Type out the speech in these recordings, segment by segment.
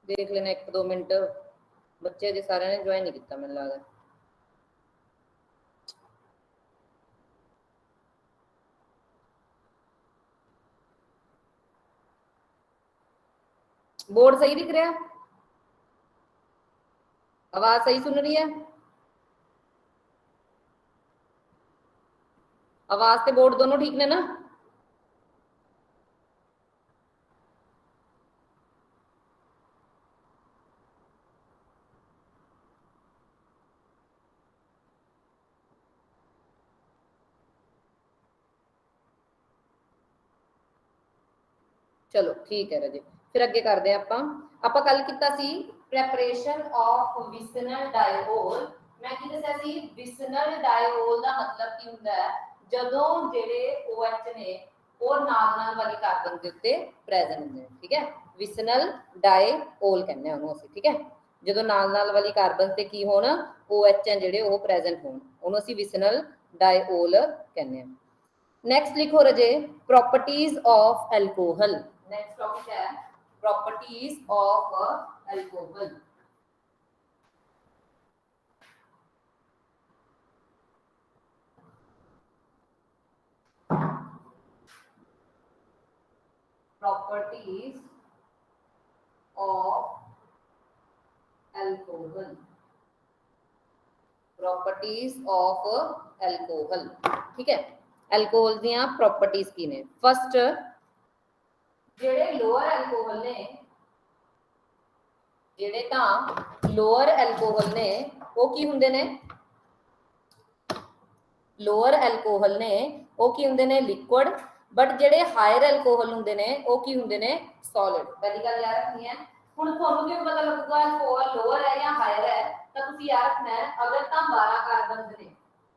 देख लेना 1-2 मिनट। बच्चे अजे सारे ने ज्वाइन नहीं किया मैंने लगता। बोर्ड सही दिख रहा है? आवाज सही सुन रही है? आवाज से बोर्ड दोनों ठीक ने ना? चलो ठीक है राजे, फिर अगे करते हैं आप कल किया प्रैपरेशन ऑफ विसनल डायोल। मैं की दसिया सी विसनल डायोल का मतलब की हुंदा है जदों जेडे OH ने वो नाल नाल वाली कार्बन के उत्ते प्रेजेंट होंगे हैं, ठीक है। विसनल डायोल कहने हैं उन्होंने, ठीक है। जदों नाल नाल वाली कार्बन से की होण OH हैं जेडे वो प्रेजेंट होण उन्होंने असीं विसनल डायोल कहने हैं। नेक्स्ट लिखो रजे properties of alcohol. Next topic है properties of alcohol. Properties of alcohol. Properties of alcohol, ठीक है। एल्कोहल दियां प्रॉपर्टीज की ने। फर्स्ट जेडे लोअर एल्कोहल ने, जेडे तां लोअर एल्कोहल ने वो की हुंदे ने, लोअर एल्कोहल ने वो की हुंदे ने लिक्विड, बट जेडे हायर एल्कोहल हुंदे ने वो की हुंदे ने सॉलिड। पहली गल याद रखनी है। हुण ਤੁਹਾਨੂੰ ਕਿਵੇਂ पता लगूगा एल्कोहल लोअर है या हायर है? ਤਾਂ ਤੁਸੀਂ याद रखना है अगर ਤਾਂ 12 कार्बन ने,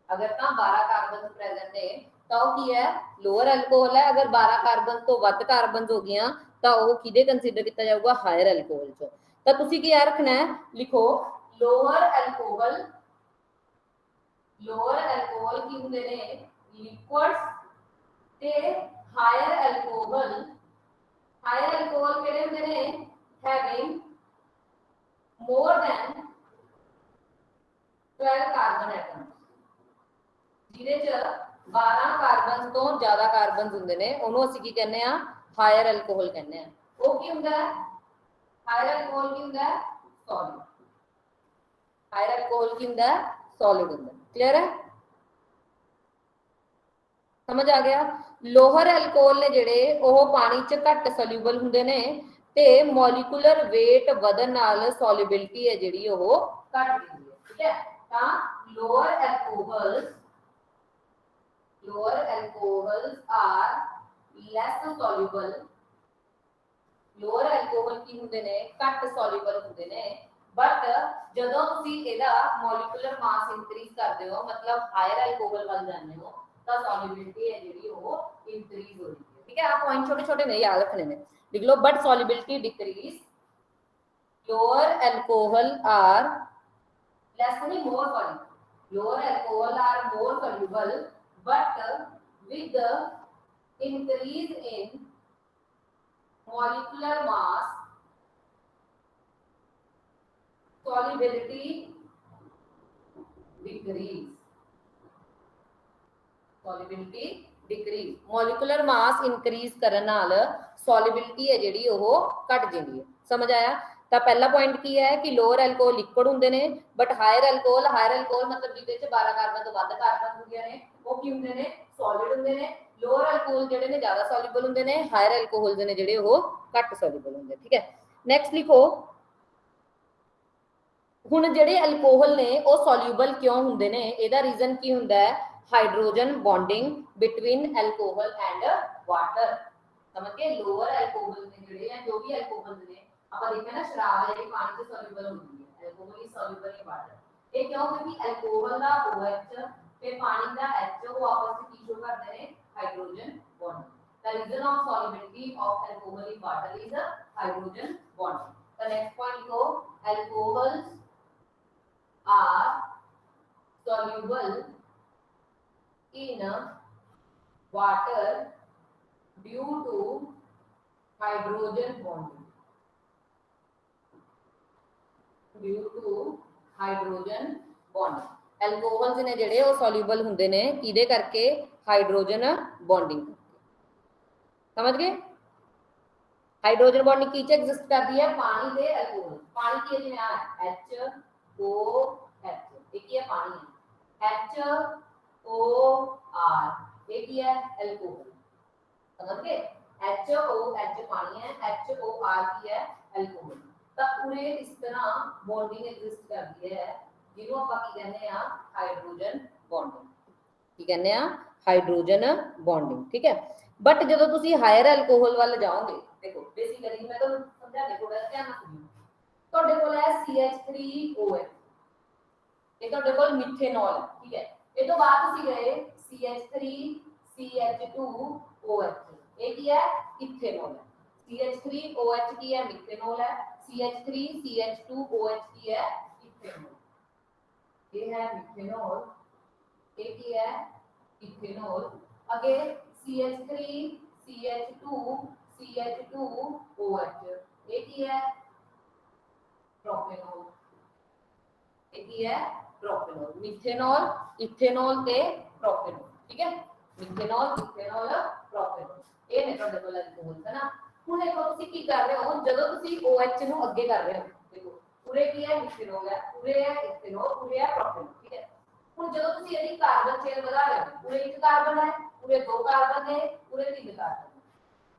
अगर ਤਾਂ 12 कार्बन प्रेजेंट ने ਤਾਂ ਉਹ ਕੀ है लोअर एल्कोहल है। अगर 12 कार्बन तो ਵੱਧ कार्बन हो गया ਤਾਂ ਉਹ ਕਿਹਦੇ ਕੰਸੀਡਰ ਕੀਤਾ ਜਾਊਗਾ? हायर एल्कोहल चो। ਤਾਂ ਤੁਸੀਂ ਕੀ याद रखना है? लिखो लोअर एल्कोहल, लोअर एल्कोहल की ਹੁੰਦੇ ਨੇ ਲਿਕੁਇਡਸ ਤੇ ਹਾਇਰ एल्कोहल, हायर एल्कोहल ਕਿਹੜੇ ਹੁੰਦੇ ਨੇ? Having more than 12 carbon atoms, ਜਿਹਦੇ ਚ 12 कार्बन ਤੋਂ ਜ਼ਿਆਦਾ कार्बन ਹੁੰਦੇ ਨੇ ਉਹਨੂੰ ਅਸੀਂ ਕੀ ਕਹਿੰਦੇ ਆ? ਹਾਇਰ एल्कोहल ਕਹਿੰਦੇ ਆ। ਉਹ ਕੀ ਹੁੰਦਾ ਹੈ? हायर एल्कोहल की ਹੁੰਦਾ है सॉलिड। हायर एल्कोहल की ਹੁੰਦਾ है सॉलिड ਹੁੰਦਾ। क्लियर है? समझ आ गया? लोअर एल्कोहल ने जेडे ਉਹ ਪਾਣੀ ਚ ਘੱਟ ਸੋਲੂਬਲ ਹੁੰਦੇ ਨੇ ਤੇ ਮੋਲੀਕੂਲਰ weight ਵਧਣ ਨਾਲ ਸੋਲਿਬਿਲਿਟੀ ਹੈ ਜਿਹੜੀ ਉਹ ਘਟ ਜਾਂਦੀ ਹੈ, ਠੀਕ ਹੈ। ਤਾਂ lower alcohols, lower alcohols are less soluble, lower alcohol की ਹੁੰਦੇ ਨੇ ਘੱਟ ਸੋਲੂਬਲ ਹੁੰਦੇ ਨੇ। बट ਜਦੋਂ ਤੁਸੀਂ ਇਹਦਾ ਮੋਲੀਕੂਲਰ ਮਾਸ ਇੰਕਰੀਜ਼ ਕਰਦੇ ਹੋ मतलब हायर एल्कोहल ਵੱਲ ਜਾਂਦੇ ਹੋ ਤਾਂ ਸੋਲਿਬਿਲਿਟੀ ਹੈ ਜਿਹੜੀ ਉਹ ਇੰਕਰੀਜ਼ ਹੋ ਰਹੀ ਹੈ, ठीक है। आप पॉइंट छोटे छोटे नहीं याद रखने ने, लिख लो but solubility decreases, lower alcohol are less नहीं more soluble, lower alcohol are more soluble but with the increase in molecular mass solubility decrease, solubility decrease, molecular mass increase करने नाल solubility है ਜਿਹੜੀ ਉਹ ਘਟ ਜਾਂਦੀ ਹੈ। समझ आया? ਤਾਂ पहला पॉइंट की है कि लोअर एल्कोहल लिक्विड ਹੁੰਦੇ ਨੇ बट हायर एल्कोहल मतलब ਜਿਹਦੇ ਚ 12 कार्बन ਤੋਂ ਵੱਧ कार्बन ਹੁੰਦੀਆਂ ਨੇ ਉਹ ਕੀ ਹੁੰਦੇ ਨੇ? सॉलिड ਹੁੰਦੇ ਨੇ। लोअर एल्कोहल ਜਿਹੜੇ ਨੇ ਜ਼ਿਆਦਾ soluble ਹੁੰਦੇ ਨੇ, हायर एल्कोहल ਦੇ ਨੇ ਜਿਹੜੇ ਉਹ ਘੱਟ soluble ਹੁੰਦੇ, ठीक है। नेक्स्ट लिखो ਹੁਣ ਜਿਹੜੇ एल्कोहल ने ਉਹ soluble क्यों ਹੁੰਦੇ ਨੇ? ਇਹਦਾ रीजन ਕੀ ਹੁੰਦਾ है? Hydrogen bonding between alcohol and water. समझ गए? लोअर एल्कोहल ने ਜਿਹੜੇ ਆ जो भी एल्कोहल ने ਆਪਾਂ ਦੇਖਿਆ ਨਾ शराब है ਜਿਹੜੀ पानी ਚ soluble ਹੁੰਦੀ है, alcohol is soluble in water। ਇਹ ਕਿਉਂ? ਕਿਉਂਕਿ एल्कोहल ਦਾ OH ਤੇ ਪਾਣੀ ਦਾ H ਉਹ ਆਪਸ ਵਿੱਚ ਕੀ ਸ਼ੋ ਕਰਦੇ ਨੇ? Hydrogen bond. The reason of solubility of alcohol in water is a hydrogen bond। The next point go alcohols are soluble in water due to hydrogen bonding। Due to hydrogen bonding. Alcohols ने जिहड़े वो soluble हुंदे ने किहदे करके? Hydrogen bonding. समझ गए? Hydrogen bonding की एग्जिस्ट करती है? पानी दे एल्कोहल। पानी की जिवें आ HOH, एक ही है पानी है HOR, एक ही है एल्कोहल। समझ गए? HOH पानी है, HOR की है एल्कोहल। तो पूरे इस तरह बॉन्डिंग एग्जिस्ट करती है जिन्हों ਆਪਾਂ ਕੀ ਕਹਿੰਦੇ ਆ? Hydrogen bonding. ਕੀ ਕਹਿੰਦੇ ਆ? Hydrogen bonding. ठीक है, बट ਜਦੋਂ ਤੁਸੀਂ ਹਾਇਰ ਐਲਕੋਹਲ ਵੱਲ ਜਾਓਗੇ, ਦੇਖੋ ਬੇਸਿਕਲੀ ਮੈਂ ਤੁਹਾਨੂੰ ਸਮਝਾ ਦੇ ਥੋੜਾ ਧਿਆਨ ਨਾਲ ਸੁਣੋ। ਤੁਹਾਡੇ ਕੋਲ ਹੈ CH3OH, ਇਹ ਤੁਹਾਡੇ ਕੋਲ ਮਿਥੇਨੋਲ ਹੈ। ਠੀਕ ਹੈ, ਇਹ ਤੋਂ ਬਾਅਦ ਤੁਸੀਂ ਗਏ CH3CH2OH, ਇਹ ਕੀ ਹੈ? इथेनॉल है। CH3OH की है मिथेनॉल है, CH3CH2OH की है इथेनॉल। ये है मिथेनॉल, ये की है इथेनॉल। अगे CH3CH2CH2OH, ये की है प्रोपेनॉल, ये की है प्रोपेनॉल। मिथेनॉल, इथेनॉल ते प्रोपेनॉल। ठीक है, मिथेनॉल, इथेनॉल, प्रोपेनॉल, ये ने ਤੁਹਾਡੇ ਕੋਲ ਐਲਕੋਹਲ ਹੈ ਨਾ। ਹੁਣ ਦੇਖੋ ਤੁਸੀਂ ਕੀ ਕਰ ਰਹੇ ਹੋ, ਜਦੋਂ ਤੁਸੀਂ OH ਨੂੰ ਅੱਗੇ ਕਰ ਰਹੇ ਹੋ, ਦੇਖੋ ਪੂਰੇ ਕੀ ਹੈ? ਮਿਥੇਨॉल है, पूरे है इथेनॉल, पूरे है प्रोपेनॉल। ठीक है, ਹੁਣ ਜਦੋਂ ਤੁਸੀਂ ਇਹਦੀ ਕਾਰਬਨ ਚੇਨ ਵਧਾ ਰਹੇ ਹੋ, पूरे एक कार्बन है, पूरे दो कार्बन है, पूरे तीन कार्बन।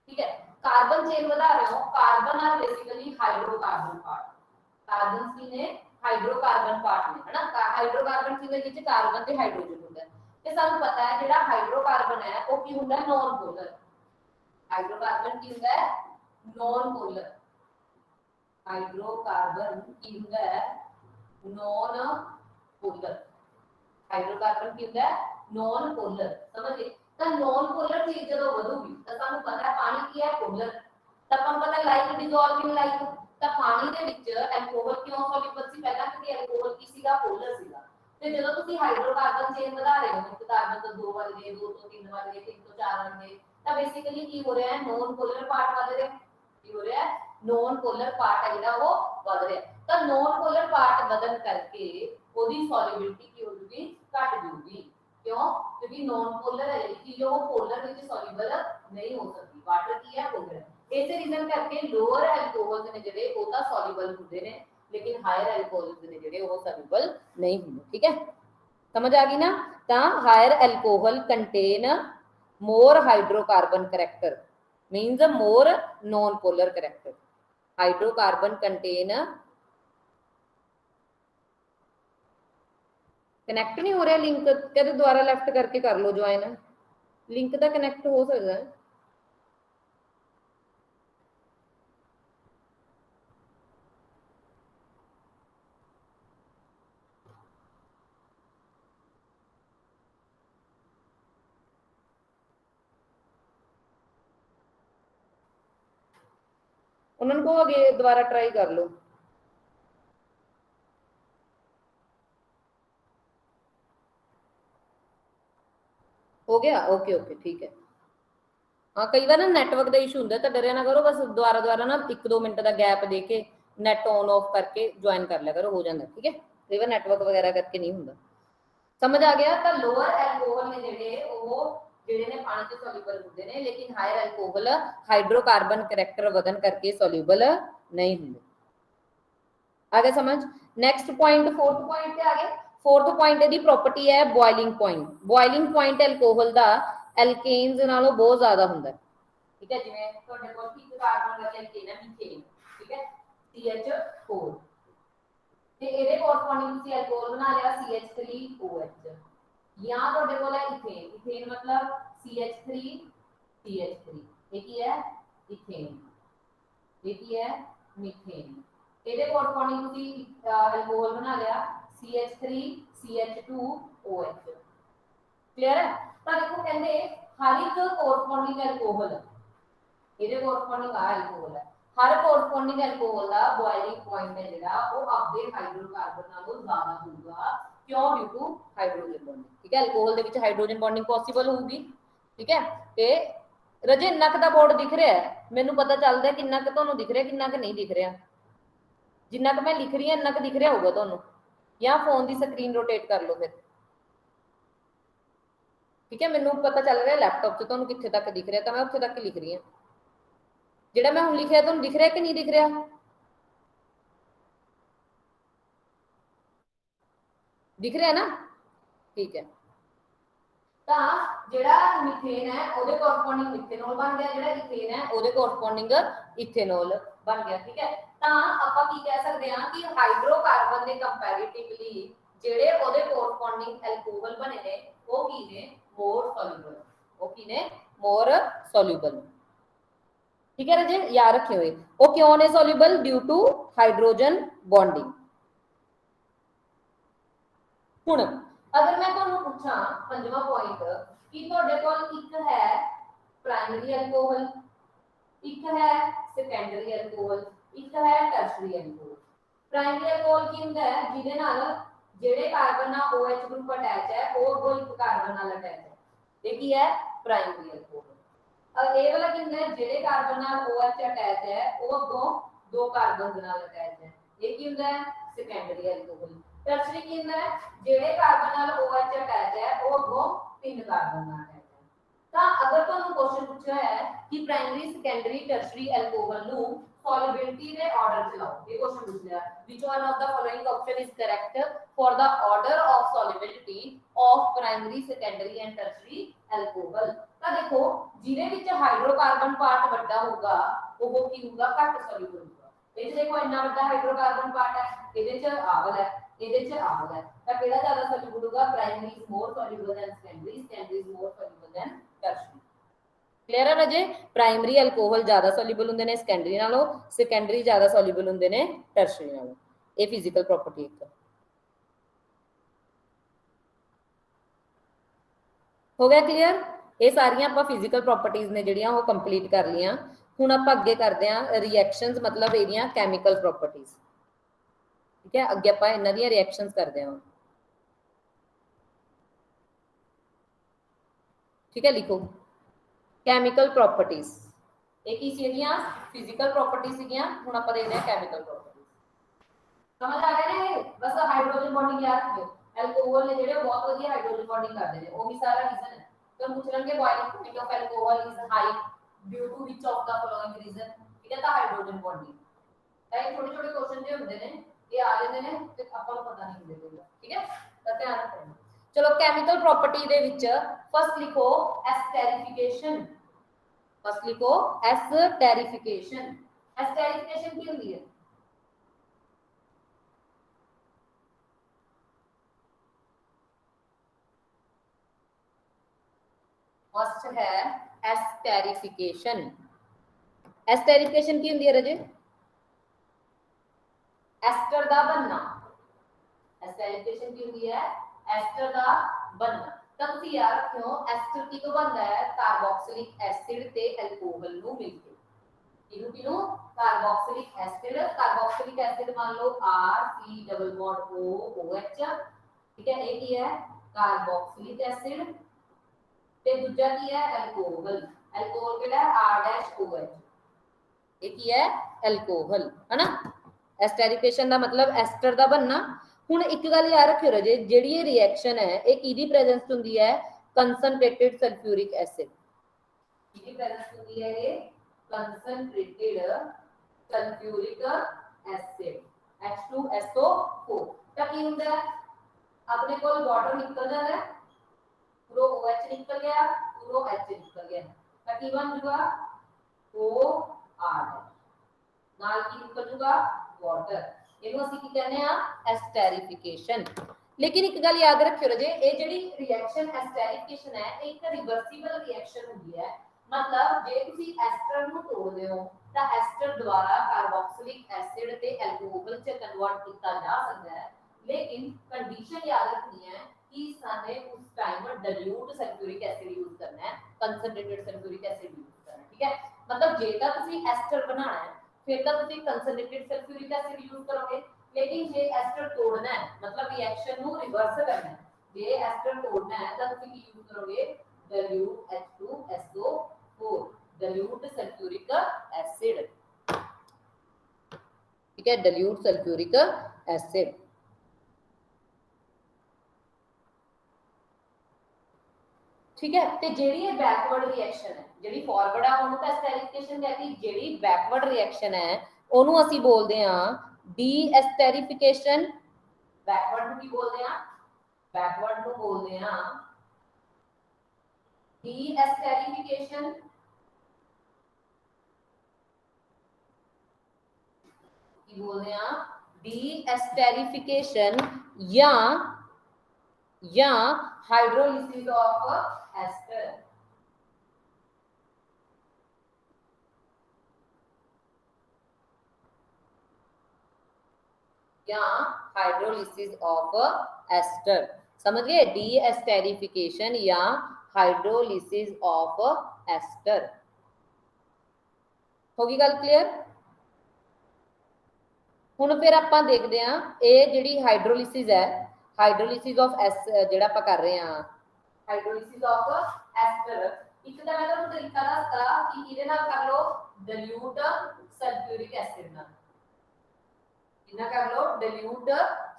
ठीक है, कार्बन चेन बढ़ा रहे हो, carbon are basically hydrocarbon part. Carbon की ने हाइड्रोकार्बन पार्ट ने, है ना। हाइड्रोकार्बन की ਦੇ ਵਿੱਚ कार्बन ਤੇ हाइड्रोजन ਹੁੰਦਾ ਹੈ, ਤੇ ਸਾਨੂੰ ਪਤਾ ਹੈ ਜਿਹੜਾ हाइड्रोकार्बन है ਉਹ ਕੀ ਹੁੰਦਾ ਹੈ? Non polar. हाइड्रोकार्बन की ਹੁੰਦਾ है? Non polar. हाइड्रोकार्बन की ਹੁੰਦਾ है? Non polar. हाइड्रोकार्बन की ਹੁੰਦਾ है? Non polar. समझ गए? ਤਾਂ नॉन पोलर चीज ਜਦੋਂ ਵਧੂਗੀ ਤਾਂ ਸਾਨੂੰ ਪਤਾ ਹੈ ਪਾਣੀ ਕੀ ਹੈ? पोलर। ਤਾਂ ਆਪਾਂ ਨੂੰ ਪਤਾ ਲਾਈਕ ਡਿਸੋਲਵਿੰਗ ਲਾਈਕ, ਤਾਂ ਪਾਣੀ ਦੇ ਵਿੱਚ ਐਲਕੋਹਲ ਕਿਉਂ ਸੋਲਿਬਲ ਸੀ? ਪਹਿਲਾਂ ਕਿਉਂਕਿ ਐਲਕੋਹਲ ਕੀ ਸੀਗਾ? पोलर ਸੀਗਾ। ਤੇ ਜਦੋਂ ਤੁਸੀਂ ਹਾਈਡਰੋਕਾਰਬਨ ਚੇਨ ਵਧਾ ਰਹੇ ਹੋ, ਇੱਕ ਕਾਰਬਨ ਤੋਂ 2 ਵੱਧ ਗਏ, 2 ਤੋਂ 3 ਵੱਧ ਗਏ, 3 ਤੋਂ 4 ਵੱਧ ਗਏ, ਤਾਂ ਬੇਸਿਕਲੀ ਕੀ ਹੋ ਰਿਹਾ ਹੈ? ਨੋਨ ਪੋਲਰ ਪਾਰਟ ਵੱਧ ਰਿਹਾ। ਕੀ ਹੋ ਰਿਹਾ ਹੈ? ਨੋਨ ਪੋਲਰ ਪਾਰਟ ਹੈ ਜਿਹੜਾ ਉਹ ਵੱਧ ਰਿਹਾ। ਤਾਂ ਨੋਨ ਪੋਲਰ ਪਾਰਟ ਵਧਣ ਕਰਕੇ ਉਹਦੀ ਸੋਲਿਬਿਲਿਟੀ ਕੀ ਹੋ ਜੂਗੀ? ਘਟ ਜੂਗੀ। क्यों? क्योंकि नॉन पोलर है कि जो पोलर में सॉल्युबल नहीं हो सकती। वाटर की है पोलर है, इसे रीजन करके लोअर अल्कोहल्स ने जेडे वो ਤਾਂ सॉल्युबल ਹੁੰਦੇ ਨੇ, लेकिन हायर अल्कोहल्स ने जेडे वो सॉल्युबल नहीं ਹੁੰਦੇ। ठीक है, समझ आ गई ना। ਤਾਂ higher alcohol contain more hydrocarbon character, means more non polar character. Hydrocarbon contain connect नहीं हो रहा लिंक, कहते दोबारा लेफ्ट करके कर लो ज्वाइन, लिंक तो कनेक्ट हो सकता है। उन्होंने को आगे दोबारा ट्राई कर लो। हो गया? ओके ओके ठीक है। हाँ, कई बार ना नैटवर्क का इशू होंगे, तो डरिया ना करो, बस दोबारा दोबारा ना 1-2 मिनट का गैप दे के नैट ऑन ऑफ करके ज्वाइन कर लिया करो, हो जाता। ठीक है, कई बार नैटवर्क वगैरह करके नहीं होंगे। समझ आ गया? तो लोअर एल्कोहल ने जेडे वो जेडे ने पानी के सॉल्युबल होंगे ने, लेकिन हायर एल्कोहल हाइड्रोकार्बन करैक्टर वधन करके सॉल्युबल नहीं होंगे। आगे समझ। नेक्स्ट पॉइंट, फोर्थ पॉइंट पे आगे। फोर्थ पॉइंट दी प्रॉपर्टी है boiling point. Boiling point alcohol दा एल्केन्स नालों बहुत ज्यादा हुंदा है। ठीक है, जिवें ਤੁਹਾਡੇ ਕੋਲ ਇੱਕ ਕਾਰਬਨ ਵਾਲਾ एल्केन है मीथेन, ठीक है, CH4, ਤੇ ਇਹਦੇ ਕੋਰਸਪੋਂਡਿੰਗ ਤੁਸੀਂ ਐਲਕੋਹਲ ਬਣਾ ਲਿਆ CH3OH। यहाँ ਤੁਹਾਡੇ ਕੋਲ ਹੈ इथेन, इथेन मतलब CH3CH3, ਇਹ ਕੀ ਹੈ? इथेन, ਇਹ ਕੀ ਹੈ? मीथेन। ਇਹਦੇ ਕੋਰਸਪੋਂਡਿੰਗ ਤੁਸੀਂ ਐਲਕੋਹਲ ਬਣਾ ਲਿਆ CH3CH2OH। क्लियर है? ਤਾਂ ਦੇਖੋ ਕਹਿੰਦੇ ਹਰ ਇੱਕ ਕੋਰਸਪੋਂਡਿੰਗ ਐਲਕੋਹਲ, ਇਹਦੇ ਕੋਰਸਪੋਂਡਿੰਗ ਆ ਐਲਕੋਹਲ ਹੈ, हर कोरस्पोंडिंग एल्कोहल का बॉइलिंग पॉइंट है जेड़ा वो आपदे हाइड्रोकार्बन नालों ज्यादा होगा। क्यों? Due to hydrogen bonding. ठीक है, एल्कोहल दे विच हाइड्रोजन बॉन्डिंग पॉसिबल होगी। ठीक है, ते रजे नक दा बोर्ड दिख रहा है, मेनू पता चलदा है किन्ना क तुहानू दिख रहा, किन्ना क नहीं दिख रहा। जिन्ना क मैं लिख रही हूँ इन्ना क दिख रहा होगा तुहानू, या फोन की स्क्रीन रोटेट कर लो फिर। ठीक है, मैनू पता चल रहा है लैपटॉप से तुहानू कित्थे तक दिख रहा, तो मैं उत्थे तक लिख रही हूँ। जिहड़ा मैं हुण लिखिया तुहानू दिख रहा कि नहीं दिख रहा? दिख रहा है ना? ठीक है। ਜਿਹੜਾ मीथेन है ਉਹਦੇ ਕੋਰਸਪੋਂਡਿੰग मिथेनॉल बन गया, ਜਿਹੜਾ इथेन है ਉਹਦੇ ਕੋਰਸਪੋਂਡਿੰग इथेनॉल बन गया। ठीक है, ਤਾਂ ਆਪਾਂ ਕੀ ਕਹਿ ਸਕਦੇ ਹਾਂ ਕਿ ਹਾਈਡਰੋਕਾਰਬਨ ਦੇ ਕੰਪੈਰੀਟਿਵਲੀ ਜਿਹੜੇ ਉਹਦੇ ਕੋਰਸਪੋਂਡਿੰਗ ਐਲਕੋਹਲ ਬਣੇ ਨੇ ਉਹ ਕੀ ਨੇ? More soluble. ਉਹ ਕੀ ਨੇ? More soluble. ठीक है राजे, याद रखे हुए। वो क्यों ने soluble? Due to hydrogen bonding. हुण अगर मैं तुहानू पूछा पंजवां पॉइंट कि तुहाडे कोल एक है प्राइमरी अल्कोहल, एक है सेकेंडरी अल्कोहल, एक है टर्शरी अल्कोहल। प्राइमरी अल्कोहल की हुंदा है जिहदे नाल जेड़े कार्बन नाल OH ग्रुप अटैच है वो अगों एक कार्बन नाल अटैच है, ये की है? Primary alcohol. और ये वाला की हुंदा है जेड़े कार्बन नाल OH अटैच है वो अगों दो कार्बन नाल अटैच है, ये की हुंदा है? Secondary alcohol. टर्शरी की हुंदा है जेड़े कार्बन नाल OH अटैच है वो अगों तीन कार्बन नाल अटैच है। ਤਾਂ ਅਗਰ ਤੁਹਾਨੂੰ ਕੁਐਸਚਨ ਪੁੱਛਿਆ ਹੈ ਕਿ ਪ੍ਰਾਇਮਰੀ ਸੈਕੰਡਰੀ ਟਰਸ਼ਰੀ ਐਲਕੋਹਲ ਨੂੰ ਸੋਲਿਬਿਲਿਟੀ ਦੇ ਆਰਡਰ ਚ ਲਾਓ, ਇਹ ਕੁਐਸਚਨ ਪੁੱਛ ਲਿਆ which one of the following option is correct for the order of solubility of primary secondary and tertiary alcohol। ਤਾਂ ਦੇਖੋ ਜਿਹਦੇ ਵਿੱਚ ਹਾਈਡਰੋਕਾਰਬਨ ਪਾਰਟ ਵੱਡਾ ਹੋਊਗਾ ਉਹ ਕੀ ਹੋਊਗਾ? ਘੱਟ ਸੋਲਿਬਲ ਹੋਊਗਾ। ਇਹ ਦੇਖੋ ਇੰਨਾ ਵੱਡਾ ਹਾਈਡਰੋਕਾਰਬਨ ਪਾਰਟ ਹੈ, ਇਹਦੇ ਚ ਆਵਲ ਹੈ, ਇਹਦੇ ਚ ਆਵਲ है, ਤਾਂ ਕਿਹੜਾ ਜ਼ਿਆਦਾ ਸੋਲਿਬਲ ਹੋਊਗਾ? Primary is more soluble than secondary, secondary is more soluble than tertiary. Clear है राजे? प्राइमरी अल्कोहल ज्यादा सॉल्यूबल हुंदे ने सेकेंडरी नालों, सेकेंडरी ज्यादा सॉल्यूबल हुंदे ने टर्शरी नालों। ये फिजिकल प्रॉपर्टी एक हो गया क्लियर। ये सारियां आपां फिजिकल प्रॉपर्टीज ने जिहड़ियां वो कंप्लीट कर लियां। हुण आपां अगे करदे हां रिएक्शंस, मतलब इहदियां केमिकल प्रॉपर्टीज। ठीक है, अगे आपां इन्हां दियां रिएक्शंस करदे हां। ठीक है, लिखो केमिकल प्रॉपर्टीज। एक ही सीगियां फिजिकल प्रॉपर्टी सीगियां, हुण आपां देखदे हां केमिकल प्रॉपर्टीज। समझ आ रहा है? बस हाइड्रोजन बॉन्डिंग याद रखियो, एल्कोहल ने जेडे बहुत वधिया हाइड्रोजन बॉन्डिंग करदे ने, वो भी सारा रीजन है। तो पूछ लेंगे boiling point of alcohol is high due to which of the following reason. ठीक है, तो हाइड्रोजन बॉन्डिंग टाइप छोटे छोटे क्वेश्चन जो होंदे ने ये आ जाते ने ते आपां नूं पता नहीं होंदे। ठीक है, तो ध्यान रखना। चलो chemical property they which first लिखो एस्टेरिफिकेशन। फर्स्ट लिखो एस्टेरिफिकेशन। एस्टेरिफिकेशन की होती है? फर्स्ट है एस्टेरिफिकेशन। एस्टेरिफिकेशन की होती है रजे? एस्टर दा बनना। एस्टेरिफिकेशन की होती है? एस्टर दा बनना। ਤਾਂ ਤੁਸੀਂ ਯਾਦ ਰੱਖਿਓ ਐਸਟਰ ਕੀ ਤੋਂ ਬਣਦਾ ਹੈ? ਕਾਰਬੋਕਸਿਲਿਕ ਐਸਿਡ ਤੇ ਐਲਕੋਹਲ ਨੂੰ ਮਿਲ ਕੇ। ਇਹਨੂੰ ਕਿਹਨੂੰ? ਕਾਰਬੋਕਸਿਲਿਕ ਐਸਿਡ। ਕਾਰਬੋਕਸਿਲਿਕ ਐਸਿਡ ਮੰਨ ਲਓ RC ਡਬਲ ਬੌਂਡ OH। ਠੀਕ ਹੈ, ਇਹ ਕੀ ਹੈ? ਕਾਰਬੋਕਸਿਲਿਕ ਐਸਿਡ। ਤੇ ਦੂਜਾ ਕੀ ਹੈ? ਐਲਕੋਹਲ। ਐਲਕੋਹਲ ਕਿਹੜਾ ਹੈ? R-OH। ਇਹ ਕੀ ਹੈ? ਐਲਕੋਹਲ ਹੈ ਨਾ। एस्टेरिफिकेशन ਦਾ मतलब एस्टर ਦਾ बनना। ਹੁਣ ਇੱਕ ਗੱਲ ਯਾਦ ਰੱਖਿਓ ਰਾਜੇ, ਜਿਹੜੀ ਇਹ ਰਿਐਕਸ਼ਨ ਹੈ ਇਹ ਕਿਹਦੀ ਪ੍ਰੈਜ਼ੈਂਸ ਹੁੰਦੀ ਹੈ? ਕੰਸਨਟ੍ਰੇਟਡ ਸਲਫਿਊਰਿਕ ਐਸਿਡ। ਕਿਹਦੀ ਪ੍ਰੈਜ਼ੈਂਸ ਹੁੰਦੀ ਹੈ ਇਹ? ਕੰਸਨਟ੍ਰੇਟਡ ਸਲਫਿਊਰਿਕ ਐਸਿਡ H2SO4। ਤਾਂ ਕੀ ਹੁੰਦਾ ਹੈ? ਆਪਣੇ ਕੋਲ ਵਾਟਰ ਨਿਕਲ ਜਾਂਦਾ ਹੈ, पूरा OH निकल गया, पूरा H निकल गया, ਤਾਂ ਕੀ ਬਣ ਜੂਗਾ? OR ਨਾਲ ਕੀ ਨਿਕਲ ਜੂਗਾ? ਵਾਟਰ। ਇਹਨੂੰ ਅਸੀਂ ਕੀ ਕਹਿੰਦੇ ਆ? ਐਸਟੈਰੀਫਿਕੇਸ਼ਨ। ਲੇਕਿਨ ਇੱਕ ਗੱਲ ਯਾਦ ਰੱਖਿਓ ਰਾਜੇ, ਇਹ ਜਿਹੜੀ ਰਿਐਕਸ਼ਨ ਐਸਟੈਰੀਫਿਕੇਸ਼ਨ ਹੈ ਇਹ ਇੱਕ ਰਿਵਰਸੀਬਲ ਰਿਐਕਸ਼ਨ ਹੁੰਦੀ ਹੈ। मतलब ਜੇ ਤੁਸੀਂ ਐਸਟਰ ਨੂੰ ਤੋੜਦੇ ਹੋ ਤਾਂ ਐਸਟਰ ਦੁਆਰਾ ਕਾਰਬੋਕਸਿਲਿਕ ਐਸਿਡ ਤੇ ਐਲਕੋਹਲ ਚ ਕਨਵਰਟ ਕੀਤਾ ਜਾ ਸਕਦਾ ਹੈ। लेकिन कंडीशन याद रखनी है कि साने उस time dilute sulphuric acid use करना है, कंसंट्रेटेड सल्फ्यूरिक एसिड यूज करना है। ठीक है, मतलब जे ता तुसी एस्टर बनाना है फिर तो तुसी कंसंट्रेटेड सल्फ्यूरिक एसिड यूज करोगे। लेकिन जे एस्टर तोड़ना है मतलब रिएक्शन नु रिवर्स करना है, जे एस्टर तोड़ना है तो तुसी की यूज करोगे? Dilute H2SO4 dilute sulphuric acid. ठीक है, dilute सल्फ्यूरिक एसिड। ठीक है, ਤੇ ਜਿਹੜੀ ਇਹ ਬੈਕਵਰਡ ਰਿਐਕਸ਼ਨ ਹੈ, ਜਿਹੜੀ ਫਾਰਵਰਡ ਆ ਉਹਨੂੰ ਤਾਂ ਐਸਟੈਰੀਫਿਕੇਸ਼ਨ ਕਹਿੰਦੀ, ਜਿਹੜੀ ਬੈਕਵਰਡ ਰਿਐਕਸ਼ਨ ਹੈ ਉਹਨੂੰ ਅਸੀਂ ਬੋਲਦੇ ਆ ਡੀਐਸਟੈਰੀਫਿਕੇਸ਼ਨ। ਬੈਕਵਰਡ ਨੂੰ ਕੀ ਬੋਲਦੇ ਆ? ਬੈਕਵਰਡ ਨੂੰ ਬੋਲਦੇ ਆ ਡੀਐਸਟੈਰੀਫਿਕੇਸ਼ਨ। ਕੀ ਬੋਲਦੇ ਆ? ਡੀਐਸਟੈਰੀਫਿਕੇशन या हाइड्रोलिसिस ऑफ एस्टर। या हाइड्रोलिसिस ऑफ एस्टर, समझ गए? डीएस्टेरिफिकेशन या हाइड्रोलिसिस ऑफ एस्टर। होगी गल क्लियर? हुण फिर आपां देखदे हां ये जिहड़ी हाइड्रोलिसिस है, हाइड्रोलिसिस ऑफ एस जेड़ा ਆਪਾਂ कर रहे हैं, हाइड्रोलिसिस ऑफ एस्टर, एक तो मैं ਤੁਹਾਨੂੰ तरीका ਦੱਸਦਾ कि ਇਹਦੇ ਨਾਲ कर लो dilute सल्फ्यूरिक एसिड ਨਾਲ। कितना कर लो? dilute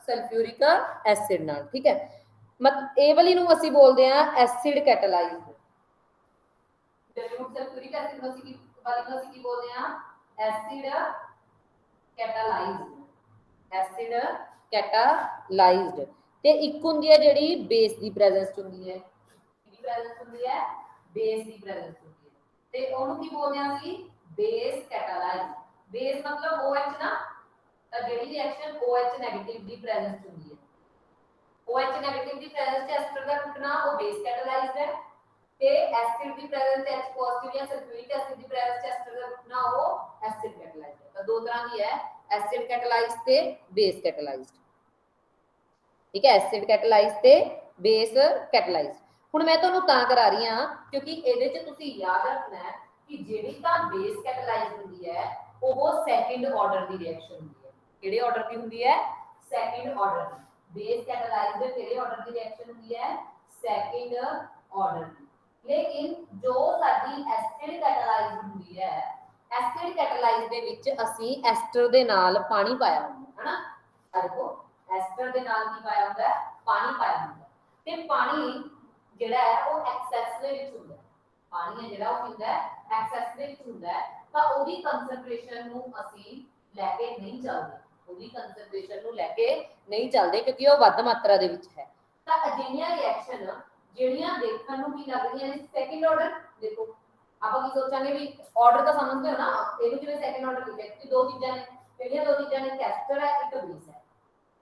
सल्फ्यूरिक एसिड ਨਾਲ। ठीक है, मतलब ए वाली ਨੂੰ ਅਸੀਂ ਬੋਲਦੇ ਆ acid catalysed. dilute sulphuric acid ਨੂੰ ਅਸੀਂ ਕੀ ਬੋਲਦੇ ਆ? Acid catalysed. Acid catalysed. ਤੇ ਇੱਕ ਹੁੰਦੀ ਹੈ ਜਿਹੜੀ ਬੇਸ ਦੀ ਪ੍ਰੈਜ਼ੈਂਸ ਹੁੰਦੀ ਹੈ। ਕਿਹਦੀ ਪ੍ਰੈਜ਼ੈਂਸ ਹੁੰਦੀ ਹੈ? ਬੇਸ ਦੀ ਪ੍ਰੈਜ਼ੈਂਸ ਹੁੰਦੀ ਹੈ, ਤੇ ਉਹਨੂੰ ਕੀ ਬੋਲਦੇ ਆ ਅਸੀਂ? ਬੇਸ ਕੈਟਾਲਾਈਜ਼। ਬੇਸ ਮਤਲਬ OH ਨਾ, ਤਾਂ ਜਿਹੜੀ ਰਿਐਕਸ਼ਨ OH ਨੈਗੇਟਿਵ ਦੀ ਪ੍ਰੈਜ਼ੈਂਸ ਹੁੰਦੀ ਹੈ, OH ਨੈਗੇਟਿਵ ਦੀ ਪ੍ਰੈਜ਼ੈਂਸ ਚ ਐਸਟਰ ਦਾ ਟੁੱਟਣਾ ਉਹ ਬੇਸ ਕੈਟਾਲਾਈਜ਼ਡ ਹੈ, ਤੇ ਐਸਿਡ ਦੀ ਪ੍ਰੈਜ਼ੈਂਸ ਚ H ਪੋਜ਼ਿਟਿਵ ਜਾਂ ਸਲਫਿਊਰਿਕ ਐਸਿਡ ਦੀ ਪ੍ਰੈਜ਼ੈਂਸ ਚ ਐਸਟਰ ਦਾ ਟੁੱਟਣਾ ਉਹ ਐਸਿਡ ਕੈਟਾਲਾਈਜ਼ਡ ਹੈ। ਤਾਂ ਦੋ ਤਰ੍ਹਾਂ ਦੀ ਹੈ, ਐਸਿਡ ਕੈਟਾਲਾਈਜ਼ਡ ਤੇ ਬੇਸ ਕੈਟਾਲਾਈਜ਼ਡ। ठीक है, एसिड कैटालाइज ते बेस कैटालाइज। हुण मैं तुहानू तां करा रही हां क्योंकि इहदे च तुसीं याद रखना है कि जिहड़ी तां बेस कैटालाइज हुंदी है ਉਹ सेकंड ऑर्डर दी रिएक्शन हुंदी है। किहड़े ऑर्डर दी हुंदी है? सेकंड ऑर्डर दी। बेस कैटालाइज दे किहड़े ऑर्डर दी रिएक्शन हुंदी है? सेकंड ऑर्डर दी। लेकिन जो साडी एसिड कैटालाइज हुंदी है, एसिड कैटालाइज दे विच असीं एस्टर दे नाल पानी पाया हुंदा है ना। देखो एस्टर ਦੇ ਨਾਲ ਕੀ ਪਾਇਆ ਹੁੰਦਾ ਹੈ? ਪਾਣੀ ਪਾਇਆ ਹੁੰਦਾ ਹੈ, ਤੇ ਪਾਣੀ ਜਿਹੜਾ ਹੈ ਉਹ ਐਕਸੈਸ ਦੇ ਵਿੱਚ ਹੁੰਦਾ ਹੈ। ਪਾਣੀ ਹੈ ਜਿਹੜਾ ਉਹ ਹੁੰਦਾ ਹੈ ਐਕਸੈਸ ਦੇ ਵਿੱਚ ਹੁੰਦਾ ਹੈ, ਤਾਂ ਉਹਦੀ ਕਨਸੈਂਟ੍ਰੇਸ਼ਨ ਨੂੰ ਅਸੀਂ ਲੈ ਕੇ ਨਹੀਂ ਚੱਲਦੇ, ਉਹਦੀ ਕਨਸੈਂਟ੍ਰੇਸ਼ਨ ਨੂੰ ਲੈ ਕੇ ਨਹੀਂ ਚੱਲਦੇ ਕਿਉਂਕਿ ਉਹ ਵੱਧ ਮਾਤਰਾ ਦੇ ਵਿੱਚ ਹੈ। ਤਾਂ ਅਜਿਹੀਆਂ ਰਿਐਕਸ਼ਨ ਜਿਹੜੀਆਂ ਦੇਖਣ ਨੂੰ ਕੀ ਲੱਗਦੀਆਂ ਨੇ ਸੈਕੰਡ ਆਰਡਰ। ਦੇਖੋ ਆਪਾਂ ਕੀ ਸੋਚਾਂਗੇ ਵੀ ਆਰਡਰ ਤਾਂ ਸਮਝਦੇ ਹੋ ਨਾ, ਇਹਨੂੰ ਜਿਵੇਂ ਸੈਕੰਡ ਆਰਡਰ ਲਿਖਿਆ ਕਿ ਦੋ ਚੀਜ਼ਾਂ ਨੇ, ਕਿਹੜੀਆਂ ਦੋ ਚੀਜ਼ਾਂ ਨੇ? ਐਸਟਰ ਹੈ, ਇੱਕ ਬੇਸ ਹੈ।